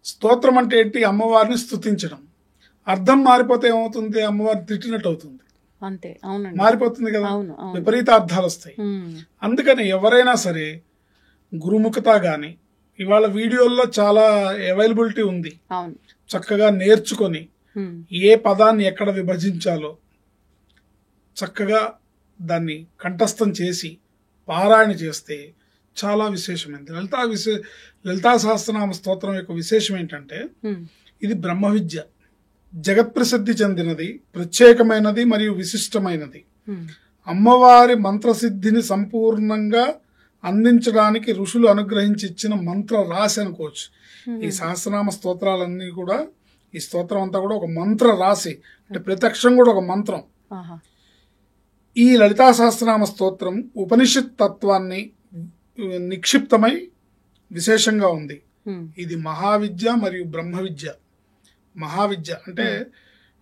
S3: స్తోత్రం అంటే ఏంటి? అమ్మవారిని స్తుతించడం. అర్థం మారిపోతే ఏమవుతుంది? అమ్మవారిని తిట్టినట్టు అవుతుంది, మారిపోతుంది కదా, విపరీత అర్థాలు వస్తాయి. అందుకని ఎవరైనా సరే గురుముఖత గాని, ఇవాళ వీడియోల్లో చాలా అవైలబిలిటీ ఉంది, చక్కగా నేర్చుకొని ఏ పదాన్ని ఎక్కడ విభజించాలో చక్కగా దాన్ని కంఠస్థం చేసి పారాయణ చేస్తే చాలా విశేషమైంది. లలితా సహస్రనామ స్తోత్రం యొక్క విశేషం ఏంటంటే ఇది బ్రహ్మ విద్య, జగత్ప్రసిద్ధి చెందినది, ప్రత్యేకమైనది మరియు విశిష్టమైనది. అమ్మవారి మంత్రసిద్ధిని సంపూర్ణంగా అందించడానికి ఋషులు అనుగ్రహించి ఇచ్చిన మంత్ర రాశి అనుకోవచ్చు. ఈ సహస్రనామ స్తోత్రాలన్నీ కూడా, ఈ స్తోత్రం అంతా కూడా ఒక మంత్ర రాశి, అంటే ప్రతి అక్షరం కూడా ఒక మంత్రం. ఈ లలితా సహస్రనామ స్తోత్రం ఉపనిషత్ తత్వాన్ని నిక్షిప్తమై విశేషంగా ఉంది. ఇది మహావిద్య మరియు బ్రహ్మ విద్య. మహావిద్య అంటే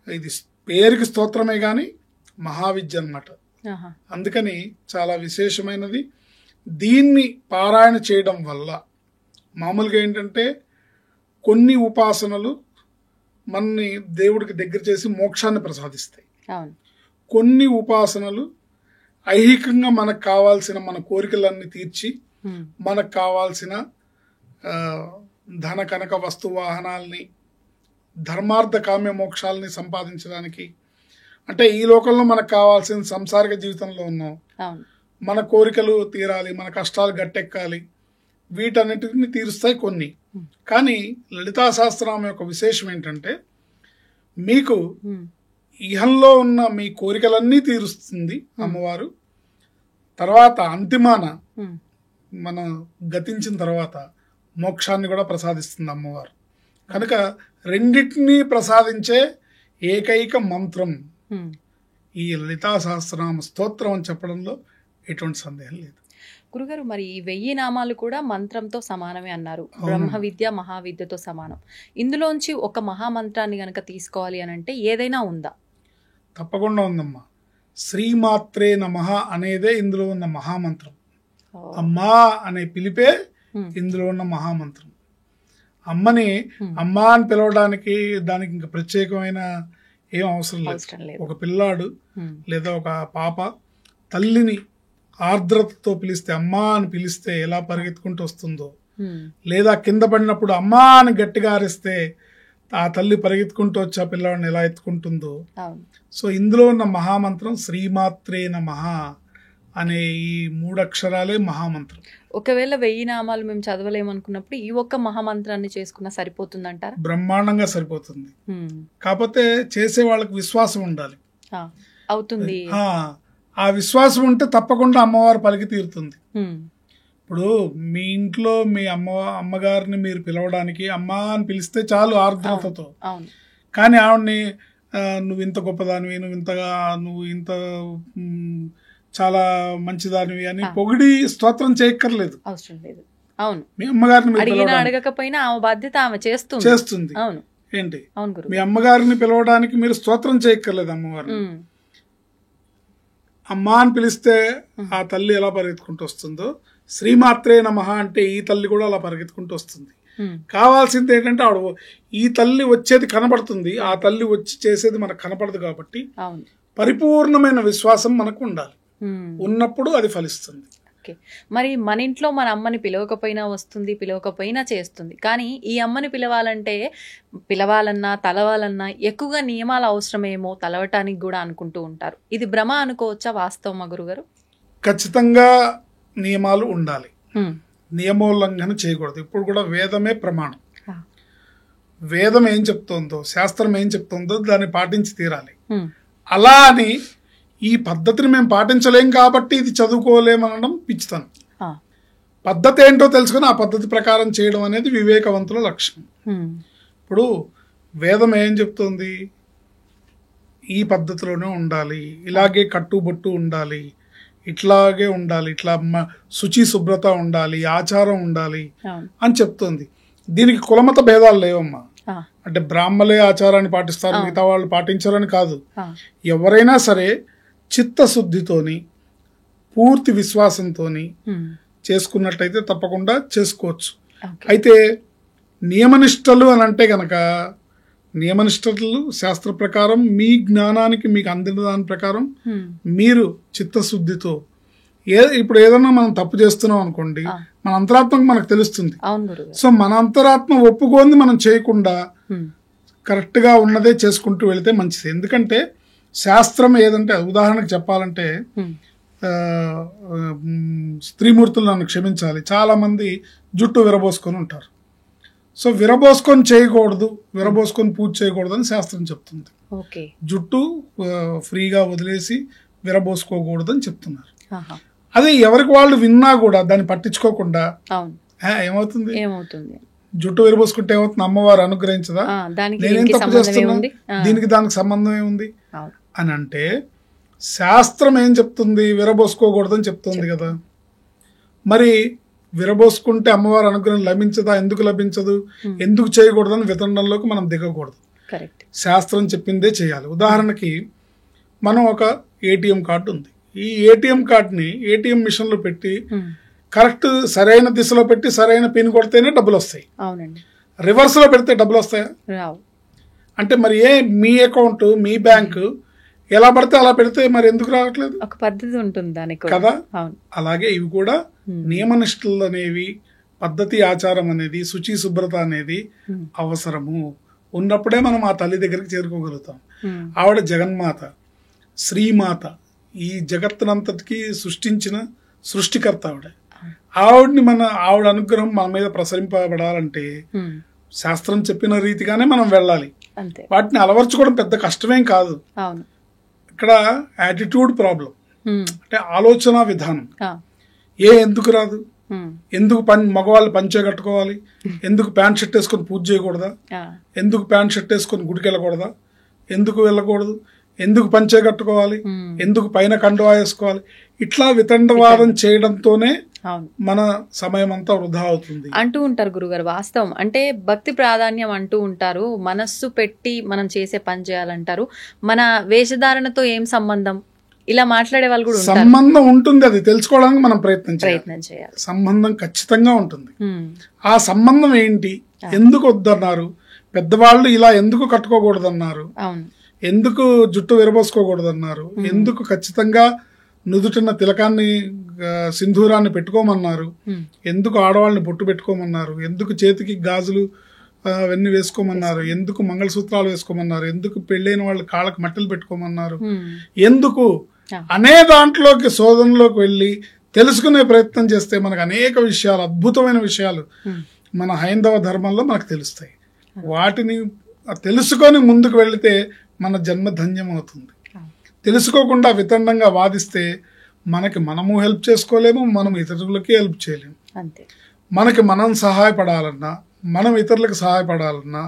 S3: ఇది పేరుకి స్తోత్రమే గాని మహావిద్య అన్నమాట. అందుకని చాలా విశేషమైనది. దీన్ని పారాయణ చేయడం వల్ల మామూలుగా ఏంటంటే కొన్ని ఉపాసనలు మనని దేవుడికి దగ్గర చేసి మోక్షాన్ని ప్రసాదిస్తాయి. కొన్ని ఉపాసనలు ఐహికంగా మనకు కావాల్సిన మన కోరికలన్నీ తీర్చి మనకు కావాల్సిన ధన కనక వస్తు వాహనాల్ని, ధర్మార్థ కామ్య మోక్షాలని సంపాదించడానికి, అంటే ఈ లోకంలో మనకు కావాల్సిన సంసారిక జీవితంలో ఉన్నాం, మన కోరికలు తీరాలి, మన కష్టాలు గట్టెక్కాలి, వీటన్నిటిని తీరుస్తాయి కొన్ని. కానీ లలితా సహస్రనామం యొక్క విశేషం ఏంటంటే మీకు ఇహంలో ఉన్న మీ కోరికలన్నీ తీరుస్తుంది అమ్మవారు. తర్వాత అంతిమాన మనం గతించిన తర్వాత మోక్షాన్ని కూడా ప్రసాదిస్తుంది అమ్మవారు. కనుక రెండింటినీ ప్రసాదించే ఏకైక మంత్రం ఈ లలితా సహస్రనామ స్తోత్రం అని చెప్పడంలో ఎటువంటి సందేహం లేదు.
S2: గురుగారు, మరి ఈ 1000 నామాలు కూడా మంత్రంతో సమానమే అన్నారు. బ్రహ్మ విద్య మహావిద్యతో సమానం. ఇందులోంచి ఒక మహామంత్రాన్ని గనక తీసుకోవాలి అని అంటే ఏదైనా ఉందా?
S3: తప్పకుండా ఉందమ్మా. శ్రీమాత్రే నమః అనేదే ఇందులో ఉన్న మహామంత్రం. అమ్మా అనే పిలిపే ఇందులో ఉన్న మహామంత్రం. అమ్మని అమ్మా అని పిలవడానికి దానికి ఇంకా ప్రత్యేకమైన ఏం అవసరం లేదు. ఒక పిల్లాడు లేదా ఒక పాప తల్లిని ఆర్ద్రతతో పిలిస్తే, అమ్మా అని పిలిస్తే ఎలా పరిగెత్తుకుంటూ వస్తుందో, లేదా కింద పడినప్పుడు అమ్మా అని గట్టిగా అరిస్తే ఆ తల్లి పరిగెత్తుకుంటూ వచ్చి ఆ పిల్లాడిని ఎలా ఎత్తుకుంటుందో, సో ఇందులో ఉన్న మహామంత్రం శ్రీమాత్రే నమః అనే ఈ 3 అక్షరాలే మహామంత్రం.
S2: ఒకవేళ 1000 నామాలు మేము చదవలేమనుకున్నప్పుడు ఈ ఒక్క మహామంత్రాన్ని చేసుకున్నా సరిపోతుందంటారా?
S3: బ్రహ్మాండంగా సరిపోతుంది. కాకపోతే చేసే వాళ్ళకి విశ్వాసం ఉండాలి.
S2: అవుతుంది.
S3: ఆ విశ్వాసం ఉంటే తప్పకుండా అమ్మవారు పలికి తీరుతుంది. ఇప్పుడు మీ ఇంట్లో మీ అమ్మగారిని మీరు పిలవడానికి అమ్మా అని పిలిస్తే చాలు ఆర్ద్రతతో. కానీ ఆవిడ్ని నువ్వు ఇంత గొప్పదానివి, నువ్వు ఇంత చాలా మంచిదానివి అని పొగిడి స్తోత్రం చేయక్కర్లేదు.
S2: అవసరం లేదు. అవును,
S3: మీ అమ్మగారిని
S2: అడగకపోయినా ఆమె బాధ్యత ఆమె చేస్తుంది. అవును,
S3: ఏంటి మీ అమ్మగారిని పిలవడానికి మీరు స్తోత్రం చేయక్కర్లేదు. అమ్మవారిని అమ్మా అని పిలిస్తే ఆ తల్లి ఎలా పరిగెత్తుకుంటూ వస్తుందో, శ్రీమాత్రే నమః అంటే ఈ తల్లి కూడా అలా పరిగెత్తుకుంటూ వస్తుంది. కావాల్సింది ఏంటంటే ఆవిడ ఈ తల్లి వచ్చేది కనబడుతుంది, ఆ తల్లి వచ్చి చేసేది మనకు కనపడదు. కాబట్టి పరిపూర్ణమైన విశ్వాసం మనకు ఉండాలి. ఉన్నప్పుడు అది ఫలిస్తుంది.
S2: మరి మన ఇంట్లో మన అమ్మని పిలవకపోయినా వస్తుంది, పిలవకపోయినా చేస్తుంది. కానీ ఈ అమ్మని పిలవాలన్నా తలవాలన్నా ఎక్కువగా నియమాలు అవసరమేమో, తలవటానికి కూడా అనుకుంటూ ఉంటారు. ఇది భ్రమ అనుకోవచ్చా, వాస్తవమా గురుగారు?
S3: ఖచ్చితంగా నియమాలు ఉండాలి. నియమోల్లంఘన చేయకూడదు. ఇప్పుడు కూడా వేదమే ప్రమాణం. వేదం ఏం చెప్తోందో, శాస్త్రం ఏం చెప్తోందో దాన్ని పాటించి తీరాలి. అలా అని ఈ పద్ధతిని మేము పాటించలేం కాబట్టి ఇది చదువుకోలేమనడం పిచ్చితనం. పద్ధతి ఏంటో తెలుసుకుని ఆ పద్ధతి ప్రకారం చేయడం అనేది వివేకవంతుల లక్ష్యం. ఇప్పుడు వేదం ఏం చెప్తుంది? ఈ పద్ధతిలోనే ఉండాలి, ఇలాగే కట్టుబొట్టు ఉండాలి, ఇట్లాగే ఉండాలి, ఇట్లా శుచి శుభ్రత ఉండాలి, ఆచారం ఉండాలి అని చెప్తుంది. దీనికి కులమత భేదాలు లేవమ్మా. అంటే బ్రాహ్మలే ఆచారాన్ని పాటిస్తారు, మిగతా వాళ్ళు పాటించారని కాదు. ఎవరైనా సరే చిత్తశుద్ధితోని పూర్తి విశ్వాసంతోని చేసుకున్నట్లయితే తప్పకుండా చేసుకోవచ్చు. అయితే నియమనిష్టలు అని అంటే గనక, నియమనిష్టలు శాస్త్ర ప్రకారం మీ జ్ఞానానికి మీకు అందిన దాని ప్రకారం మీరు చిత్తశుద్ధితో ఇప్పుడు ఏదన్నా మనం తప్పు చేస్తున్నాం అనుకోండి, మన అంతరాత్మకు మనకు తెలుస్తుంది. సో మన అంతరాత్మ ఒప్పుకోంది మనం చేయకుండా కరెక్ట్ గా ఉన్నదే చేసుకుంటూ వెళితే మంచిది. ఎందుకంటే శాస్త్రం ఏదంటే, ఉదాహరణకు చెప్పాలంటే స్త్రీమూర్తులు నన్ను క్షమించాలి, చాలా మంది జుట్టు విరబోసుకొని ఉంటారు. సో విరబోసుకొని చేయకూడదు, విరబోసుకొని పూజ చేయకూడదు అని శాస్త్రం చెప్తుంది. జుట్టు ఫ్రీగా వదిలేసి విరబోసుకోకూడదు అని చెప్తున్నారు. అదే ఎవరికి వాళ్ళు విన్నా కూడా దాన్ని పట్టించుకోకుండా ఏమవుతుంది? జుట్టు విరబోసుకుంటే ఏమవుతుంది? అమ్మవారు అనుగ్రహించదా? నేనేం తప్పు చేస్తున్నా, దీనికి దానికి సంబంధం ఏముంది అని అంటే, శాస్త్రం ఏం చెప్తుంది? విరబోసుకోకూడదు అని చెప్తుంది కదా. మరి విరబోసుకుంటే అమ్మవారి అనుగ్రహం లభించదా? ఎందుకు లభించదు? ఎందుకు చేయకూడదని వితండంలోకి మనం దిగకూడదు. శాస్త్రం చెప్పిందే చేయాలి. ఉదాహరణకి మనం ఒక ఏటీఎం కార్డు ఉంది. ఈ ఏటీఎం కార్డుని ఏటీఎం మిషన్ లో పెట్టి కరెక్ట్ సరైన దిశలో పెట్టి సరైన పిన్ కొడితేనే డబ్బులు వస్తాయి. రివర్స్ లో పెడితే డబ్బులు వస్తాయా? అంటే మరి మీ అకౌంట్ మీ బ్యాంకు ఎలా పడితే అలా పెడితే మరి ఎందుకు రావట్లేదు?
S2: ఒక పద్ధతి ఉంటుంది దానికి
S3: కదా. అలాగే ఇవి కూడా నియమనిష్టలు అనేవి, పద్ధతి ఆచారం అనేది, శుచి శుభ్రత అనేది అవసరము. ఉన్నప్పుడే మనం ఆ తల్లి దగ్గరికి చేరుకోగలుగుతాం. ఆవిడ జగన్మాత, శ్రీమాత, ఈ జగత్తునంతటికి సృష్టించిన సృష్టికర్త ఆవిడ. ఆవిడ అనుగ్రహం మన మీద ప్రసరింపబడాలంటే శాస్త్రం చెప్పిన రీతిగానే మనం వెళ్ళాలి.
S2: అంతే.
S3: వాటిని అలవర్చుకోవడం పెద్ద కష్టమేం కాదు.
S2: అవును.
S3: ఇక్కడ యాటిట్యూడ్ ప్రాబ్లం,
S2: ఉమ్.
S3: అంటే ఆలోచన విధానం.
S2: ఆ.
S3: ఎందుకు రాదు?
S2: ఉమ్.
S3: ఎందుకు మగవాళ్ళు పంచే కట్టుకోవాలి? ఎందుకు ప్యాంట్ షర్ట్ వేసుకొని పూజ చేయకూడదా?
S2: ఆ. ఎందుకు
S3: ప్యాంట్ షర్ట్ వేసుకొని గుడికి వెళ్ళకూడదా? ఎందుకు వెళ్ళకూడదు? ఎందుకు పంచే కట్టుకోవాలి? ఎందుకు పైన కండువా వేసుకోవాలి? ఇట్లా వితండవాదం చేయడంతోనే
S2: అవును.
S3: మన సమయం అంతా వృధా అవుతుంది
S2: అంటూ ఉంటారు గురుగారు. వాస్తవం. అంటే భక్తి ప్రాధాన్యం అంటూ ఉంటారు, మనస్సు పెట్టి మనం చేసే పని చేయాలంటారు. మన వేషధారణతో ఏం సంబంధం, ఇలా మాట్లాడే వాళ్ళు కూడా ఉంటారు.
S3: సంబంధం ఉంటుంది, అది తెలుసుకోవడానికి మనం ప్రయత్నం
S2: చేయాలి.
S3: సంబంధం ఖచ్చితంగా ఉంటుంది.
S2: ఉమ్.
S3: ఆ సంబంధం ఏంటి? ఎందుకు వద్దన్నారు పెద్దవాళ్ళు? ఇలా ఎందుకు కట్టుకోకూడదన్నారు?
S2: అవును.
S3: ఎందుకు జుట్టు విరబోసుకోకూడదన్నారు? ఎందుకు ఖచ్చితంగా నుదుటిన తిలకాన్ని సింధూరాన్ని పెట్టుకోమన్నారు? ఎందుకు ఆడవాళ్ళని బొట్టు పెట్టుకోమన్నారు? ఎందుకు చేతికి గాజులు అవన్నీ వేసుకోమన్నారు? ఎందుకు మంగళసూత్రాలు వేసుకోమన్నారు? ఎందుకు పెళ్ళైన వాళ్ళు కాళ్ళకి మట్టెలు పెట్టుకోమన్నారు? ఎందుకు అనే దాంట్లోకి శోధనలోకి వెళ్ళి తెలుసుకునే ప్రయత్నం చేస్తే మనకు అనేక విషయాలు, అద్భుతమైన విషయాలు మన హైందవ ధర్మంలో మనకు తెలుస్తాయి. వాటిని తెలుసుకొని ముందుకు వెళితే మన జన్మ ధన్యం అవుతుంది. తెలుసుకోకుండా వితండంగా వాదిస్తే మనకి మనము హెల్ప్ చేసుకోలేము, మనం ఇతరులకి హెల్ప్ చేయలేము.
S2: అంతే.
S3: మనకి మనం సహాయపడాలన్నా, మనం ఇతరులకు సహాయపడాలన్నా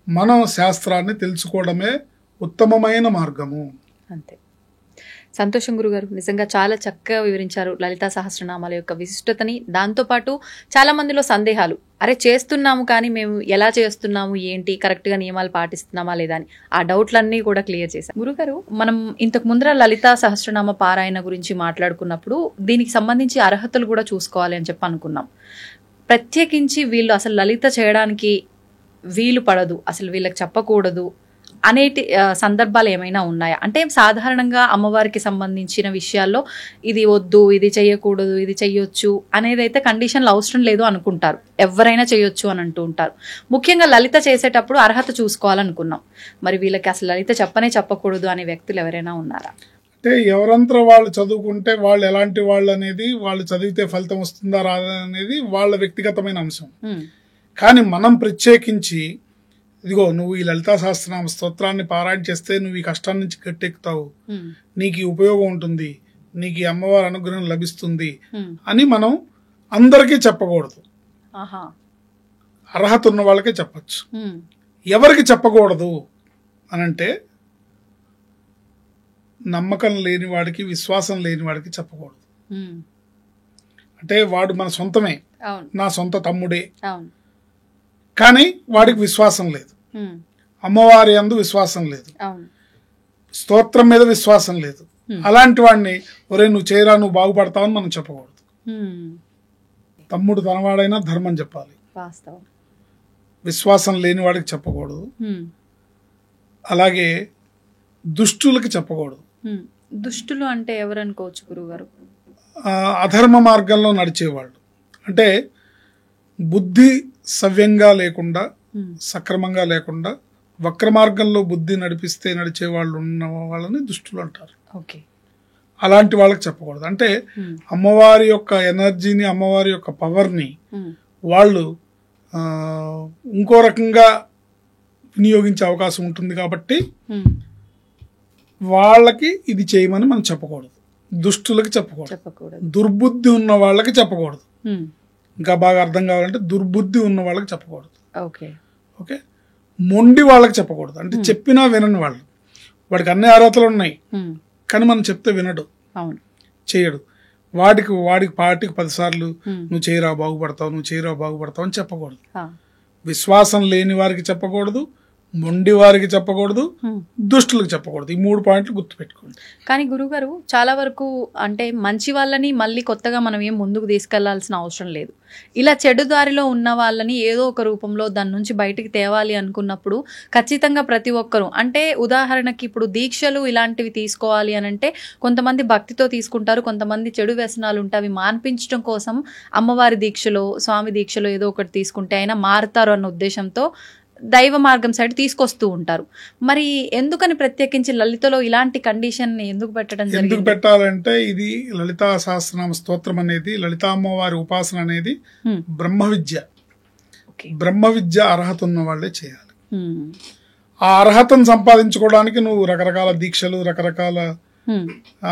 S3: మనం శాస్త్రాన్ని తెలుసుకోవడమే ఉత్తమమైన మార్గము.
S2: అంతే. సంతోషం గురుగారు, నిజంగా చాలా చక్కగా వివరించారు లలితా సహస్రనామాల యొక్క విశిష్టతని. దాంతోపాటు చాలా మందిలో సందేహాలు, అరే చేస్తున్నాము కానీ మేము ఎలా చేస్తున్నాము, ఏంటి కరెక్ట్గా నియమాలు పాటిస్తున్నామా లేదా అని, ఆ డౌట్లన్నీ కూడా క్లియర్ చేశారు. గురుగారు, మనం ఇంతకు ముందర లలితా సహస్రనామ పారాయణ గురించి మాట్లాడుకున్నప్పుడు దీనికి సంబంధించి అర్హతలు కూడా చూసుకోవాలి అని చెప్పి అనుకున్నాం. ప్రత్యేకించి వీళ్ళు అసలు లలిత చేయడానికి వీలు పడదు, అసలు వీళ్ళకి చెప్పకూడదు అనేటి సందర్భాలు ఏమైనా ఉన్నాయా? అంటే సాధారణంగా అమ్మవారికి సంబంధించిన విషయాల్లో ఇది వద్దు, ఇది చెయ్యకూడదు, ఇది చెయ్యొచ్చు అనేది అయితే కండిషన్లు అవసరం లేదు అనుకుంటారు, ఎవరైనా చేయొచ్చు అని అంటూ ఉంటారు. ముఖ్యంగా లలిత చేసేటప్పుడు అర్హత చూసుకోవాలనుకున్నాం. మరి వీళ్ళకి అసలు లలిత చెప్పకూడదు అనే వ్యక్తులు ఎవరైనా ఉన్నారా?
S3: అంటే ఎవరంతా వాళ్ళు చదువుకుంటే వాళ్ళు ఎలాంటి వాళ్ళు అనేది, వాళ్ళు చదివితే ఫలితం వస్తుందా రాదా అనేది వాళ్ళ వ్యక్తిగతమైన అంశం. కానీ మనం ప్రత్యేకించి ఇదిగో నువ్వు ఈ లలితా సహస్రనామ స్తోత్రాన్ని పారాయణ చేస్తే నువ్వు ఈ కష్టాల నుంచి గట్టెక్కుతావు, నీకు ఈ ఉపయోగం ఉంటుంది, నీకు ఈ అమ్మవారి అనుగ్రహం లభిస్తుంది అని మనం అందరికీ చెప్పకూడదు. అర్హత ఉన్న వాళ్ళకే చెప్పచ్చు. ఎవరికి చెప్పకూడదు అనంటే నమ్మకం లేని వాడికి, విశ్వాసం లేని వాడికి చెప్పకూడదు. అంటే వాడు మన సొంతమే, నా సొంత తమ్ముడే, కానీ వాడికి విశ్వాసం లేదు, అమ్మవారి యందు విశ్వాసం లేదు, స్తోత్రం మీద విశ్వాసం లేదు. అలాంటి వాడిని ఒరే నువ్వు చేయరా, నువ్వు బాగుపడతావని మనం చెప్పకూడదు. తమ్ముడు తనవాడైనా ధర్మం చెప్పాలి, విశ్వాసం లేని వాడికి చెప్పకూడదు. అలాగే దుష్టులకి చెప్పకూడదు.
S2: దుష్టులు అంటే ఎవరు అనుకోవచ్చు గురుగారు?
S3: అధర్మ మార్గంలో నడిచేవాళ్ళు, అంటే బుద్ధి సవ్యంగా లేకుండా, సక్రమంగా లేకుండా వక్ర మార్గంలో బుద్ధి నడిచే వాళ్ళు ఉన్న వాళ్ళని దుష్టులు అంటారు. అలాంటి వాళ్ళకి చెప్పకూడదు. అంటే అమ్మవారి యొక్క ఎనర్జీని, అమ్మవారి యొక్క పవర్ని వాళ్ళు ఇంకో రకంగా వినియోగించే అవకాశం ఉంటుంది. కాబట్టి వాళ్ళకి ఇది చేయమని మనం చెప్పకూడదు. దుష్టులకి చెప్పకూడదు. దుర్బుద్ధి ఉన్న వాళ్ళకి చెప్పకూడదు. ఇంకా బాగా అర్థం కావాలంటే దుర్బుద్ధి ఉన్న వాళ్ళకి చెప్పకూడదు. ఓకే, మొండి వాళ్ళకి చెప్పకూడదు. అంటే చెప్పినా వినని వాళ్ళు, వాడికి అన్ని అర్హతలు ఉన్నాయి కానీ మనం చెప్తే వినడు, చేయడు. వాడికి పార్టీకి 10 సార్లు నువ్వు చేయరా బాగుపడతావు అని చెప్పకూడదు. విశ్వాసం లేని వారికి చెప్పకూడదు, మొండి వారికి చెప్పకూడదు, దుష్టులకు చెప్పకూడదు. ఈ 3 పాయింట్లు గుర్తుపెట్టుకోండి.
S2: కానీ గురుగారు, చాలా వరకు అంటే మంచి వాళ్ళని మళ్ళీ కొత్తగా మనం ఏం ముందుకు తీసుకెళ్లాల్సిన అవసరం లేదు. ఇలా చెడు దారిలో ఉన్న వాళ్ళని ఏదో ఒక రూపంలో దాని నుంచి బయటికి తేవాలి అనుకున్నప్పుడు ఖచ్చితంగా ప్రతి ఒక్కరూ, అంటే ఉదాహరణకి ఇప్పుడు దీక్షలు ఇలాంటివి తీసుకోవాలి అని అంటే కొంతమంది భక్తితో తీసుకుంటారు, కొంతమంది చెడు వ్యసనాలు ఉంటే అవి మాన్పించడం కోసం అమ్మవారి దీక్షలో, స్వామి దీక్షలో ఏదో ఒకటి తీసుకుంటే అయినా మారుతారు అన్న ఉద్దేశంతో దైవ మార్గం సైడ్ తీసుకొస్తూ ఉంటారు. మరి ఎందుకని ప్రత్యేకించి లలితలో ఇలాంటి కండిషన్ ఎందుకు పెట్టడం జరిగింది?
S3: ఎందుకు పెట్టాలంటే ఇది లలితా సహస్రనామ స్తోత్రం అనేది, లలితా అమ్మవారి ఉపాసన అనేది బ్రహ్మ విద్య. బ్రహ్మ విద్య అర్హత ఉన్న వాళ్ళే చేయాలి. ఆ అర్హతను సంపాదించుకోవడానికి నువ్వు రకరకాల దీక్షలు, రకరకాల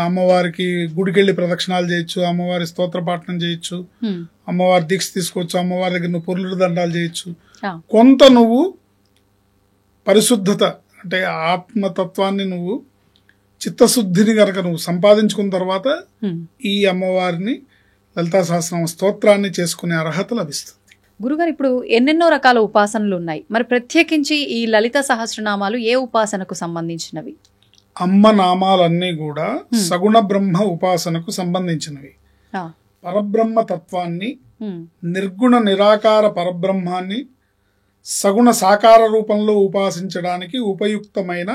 S3: అమ్మవారికి గుడికెళ్ళి ప్రదక్షిణాలు చేయొచ్చు, అమ్మవారి స్తోత్ర పాఠనం చేయొచ్చు, అమ్మవారి దీక్ష తీసుకోవచ్చు, అమ్మవారి దగ్గర నువ్వు పొర్లుడు దండాలు చేయొచ్చు. కొంత నువ్వు పరిశుద్ధత అంటే ఆత్మతత్వాన్ని నువ్వు చిత్తశుద్ధిని కనుక నువ్వు సంపాదించుకున్న తర్వాత ఈ అమ్మవారిని లలితా సహస్రనామ స్తోత్రాన్ని చేసుకునే అర్హత లభిస్తుంది.
S2: గురుగారు, ఇప్పుడు ఎన్నెన్నో రకాల ఉపాసనలు ఉన్నాయి, మరి ప్రత్యేకించి ఈ లలిత సహస్రనామాలు ఏ ఉపాసనకు సంబంధించినవి?
S3: అమ్మ నామాలన్నీ కూడా సగుణ బ్రహ్మ ఉపాసనకు సంబంధించినవి. పరబ్రహ్మ తత్వాన్ని, నిర్గుణ నిరాకార పరబ్రహ్మాన్ని సగుణ సాకార రూపంలో ఉపాసించడానికి ఉపయుక్తమైన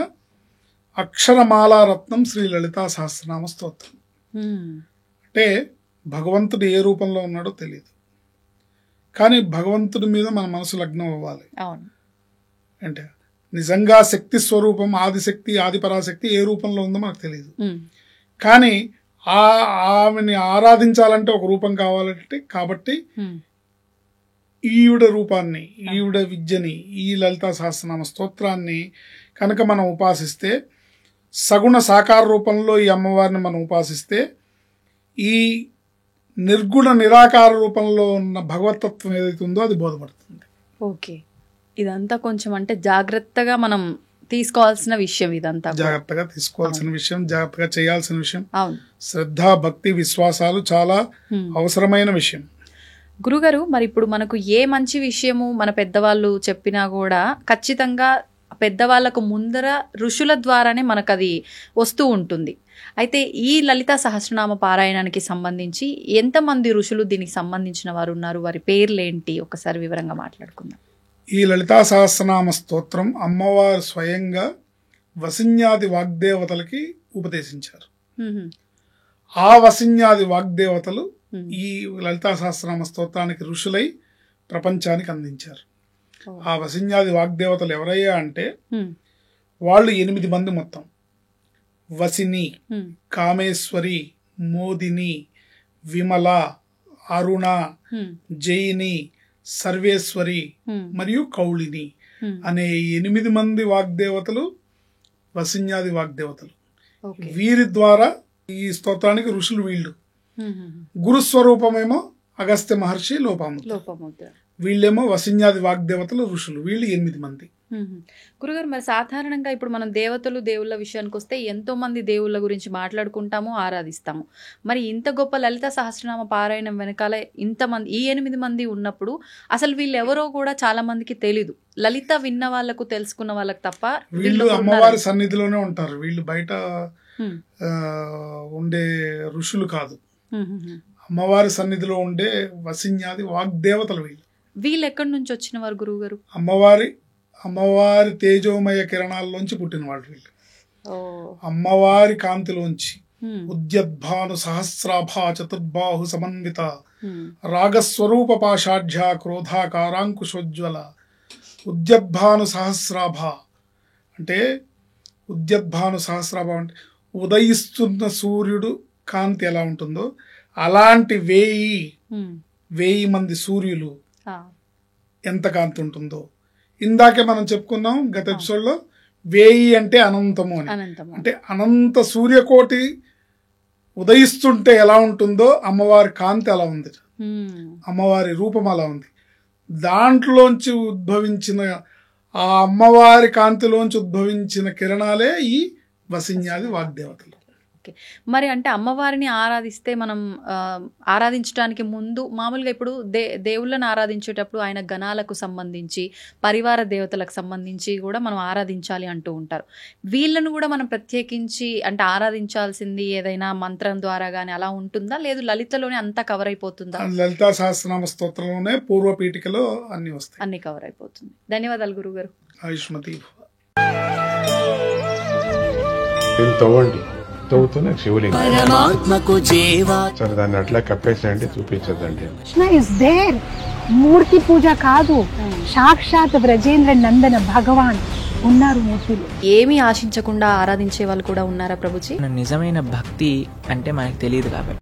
S3: అక్షరమాలారత్నం శ్రీ లలితా సహస్రనామ స్తోత్రం. అంటే భగవంతుడు ఏ రూపంలో ఉన్నాడో తెలియదు, కానీ భగవంతుడి మీద మన మనసు లగ్నం అవ్వాలి. అంటే నిజంగా శక్తి స్వరూపం, ఆదిశక్తి, ఆదిపరాశక్తి ఏ రూపంలో ఉందో మనకు తెలియదు, కానీ ఆమెని ఆరాధించాలంటే ఒక రూపం కావాలంటే, కాబట్టి ఈవిడ రూపాన్ని, ఈవిడ విద్యని, ఈ లలితా సహస్రనామ స్తోత్రాన్ని కనుక మనం ఉపాసిస్తే, సగుణ సాకార రూపంలో ఈ అమ్మవారిని మనం ఉపాసిస్తే, ఈ నిర్గుణ నిరాకార రూపంలో ఉన్న భగవతత్వం ఏదైతే ఉందో అది బోధపడుతుంది.
S2: ఓకే, ఇదంతా కొంచెం అంటే జాగ్రత్తగా మనం తీసుకోవాల్సిన విషయం, ఇదంతా
S3: జాగ్రత్తగా తీసుకోవాల్సిన విషయం, జాగ్రత్తగా చేయాల్సిన విషయం. శ్రద్ధ, భక్తి, విశ్వాసాలు చాలా అవసరమైన విషయం.
S2: గురుగారు, మరి ఇప్పుడు మనకు ఏ మంచి విషయము మన పెద్దవాళ్ళు చెప్పినా కూడా ఖచ్చితంగా పెద్దవాళ్లకు ముందర ఋషుల ద్వారానే మనకు అది వస్తూ ఉంటుంది. అయితే ఈ లలితా సహస్రనామ పారాయణానికి సంబంధించి ఎంతమంది ఋషులు దీనికి సంబంధించిన వారు ఉన్నారు, వారి పేర్లేంటి, ఒకసారి వివరంగా మాట్లాడుకుందాం.
S3: ఈ లలితా సహస్రనామ స్తోత్రం అమ్మవారు స్వయంగా వసిన్యాది వాగ్దేవతలకి ఉపదేశించారు. ఆ వసిన్యాది వాగ్దేవతలు ఈ లలితా సహస్రనామ స్తోత్రానికి ఋషులై ప్రపంచానికి అందించారు. ఆ వసిన్యాది వాగ్దేవతలు ఎవరయ్యా అంటే వాళ్ళు 8 మంది మొత్తం. వసిని, కామేశ్వరి, మోదిని, విమల, అరుణ, జయిని, సర్వేశ్వరి మరియు కౌళిని అనే 8 మంది వాగ్దేవతలు వసిన్యాది వాగ్దేవతలు. వీరి ద్వారా ఈ స్తోత్రానికి ఋషులు వీళ్ళు. గురుస్వరూపమేమో అగస్త్య మహర్షి, లోపాముద్ర. వీళ్ళేమో వసిన్యాది వాగ్దేవతలు, ఋషులు. వీళ్ళు 8 మంది.
S2: గురుగారు, మరి సాధారణంగా ఇప్పుడు మనం దేవతలు, దేవుళ్ళ విషయానికి వస్తే ఎంతో మంది దేవుళ్ళ గురించి మాట్లాడుకుంటాము, ఆరాధిస్తాము. మరి ఇంత గొప్ప లలిత సహస్రనామ పారాయణం వెనకాల ఇంతమంది, ఈ 8 మంది ఉన్నప్పుడు అసలు వీళ్ళు ఎవరో కూడా చాలా మందికి తెలీదు. లలిత విన్న వాళ్ళకు, తెలుసుకున్న వాళ్ళకి తప్ప.
S3: వీళ్ళు అమ్మవారి సన్నిధిలోనే ఉంటారు, వీళ్ళు బయట ఉండే ఋషులు కాదు. అమ్మవారి సన్నిధిలో ఉండే వసిన్యాది వాగ్దేవతలు వీళ్ళు.
S2: వీళ్ళు ఎక్కడి నుంచి వచ్చిన వారు గురువు గారు?
S3: అమ్మవారి తేజోమయ కిరణాల్లోంచి పుట్టిన వాళ్ళు వీళ్ళు. అమ్మవారి కాంతిలోంచి ఉద్యద్భాను సహస్రాభా చతుర్బాహు సమన్విత రాగస్వరూప పాషాఢ్య క్రోధాకారాంకుశోజ్వల. ఉద్యద్భాను సహస్రాభ అంటే, ఉద్యద్భాను సహస్రాభ అంటే ఉదయిస్తున్న సూర్యుడు కాంతి ఎలా ఉంటుందో అలాంటి 1000 మంది సూర్యులు ఎంత కాంతి ఉంటుందో. ఇందాకే మనం చెప్పుకున్నాం గత ఎపిసోడ్లో, 1000 అంటే అనంతము అని. అంటే అనంత సూర్యకోటి ఉదయిస్తుంటే ఎలా ఉంటుందో అమ్మవారి కాంతి అలా ఉంది, అమ్మవారి రూపం అలా ఉంది. దాంట్లోంచి ఉద్భవించిన, ఆ అమ్మవారి కాంతిలోంచి ఉద్భవించిన కిరణాలే ఈ వసిన్యాది వాగ్దేవతలు.
S2: మరి అంటే అమ్మవారిని ఆరాధిస్తే మనం ఆరాధించడానికి ముందు మామూలుగా ఇప్పుడు దేవుళ్ళని ఆరాధించేటప్పుడు ఆయన గణాలకు సంబంధించి, పరివార దేవతలకు సంబంధించి కూడా మనం ఆరాధించాలి అంటూ ఉంటారు. వీళ్ళను కూడా మనం ప్రత్యేకించి అంటే ఆరాధించాల్సింది ఏదైనా మంత్రం ద్వారా గానీ అలా ఉంటుందా, లేదు లలితలోనే అంతా కవర్ అయిపోతుందా?
S3: లలితా సహస్రనామ స్తోత్రంలోనే పూర్వపీఠికలో అన్ని వస్తాయి,
S2: అన్ని కవర్ అయిపోతుంది. ధన్యవాదాలు గురుగారు.
S3: ఆయుష్మతి.
S4: తవ్వుతున్న శివలింగం సరే, దాన్ని అట్లా కప్పేసండి, చూపించదండి.
S5: Krishna is there. మూర్తి పూజ కాదు, సాక్షాత్ బ్రజేంద్ర నందన భగవాన్ ఉన్నారు మూర్తిలో.
S2: ఏమీ ఆశించకుండా ఆరాధించే వాళ్ళు కూడా ఉన్నారా ప్రభుజీ?
S6: నిజమైన భక్తి అంటే మనకు తెలియదు కాబట్టి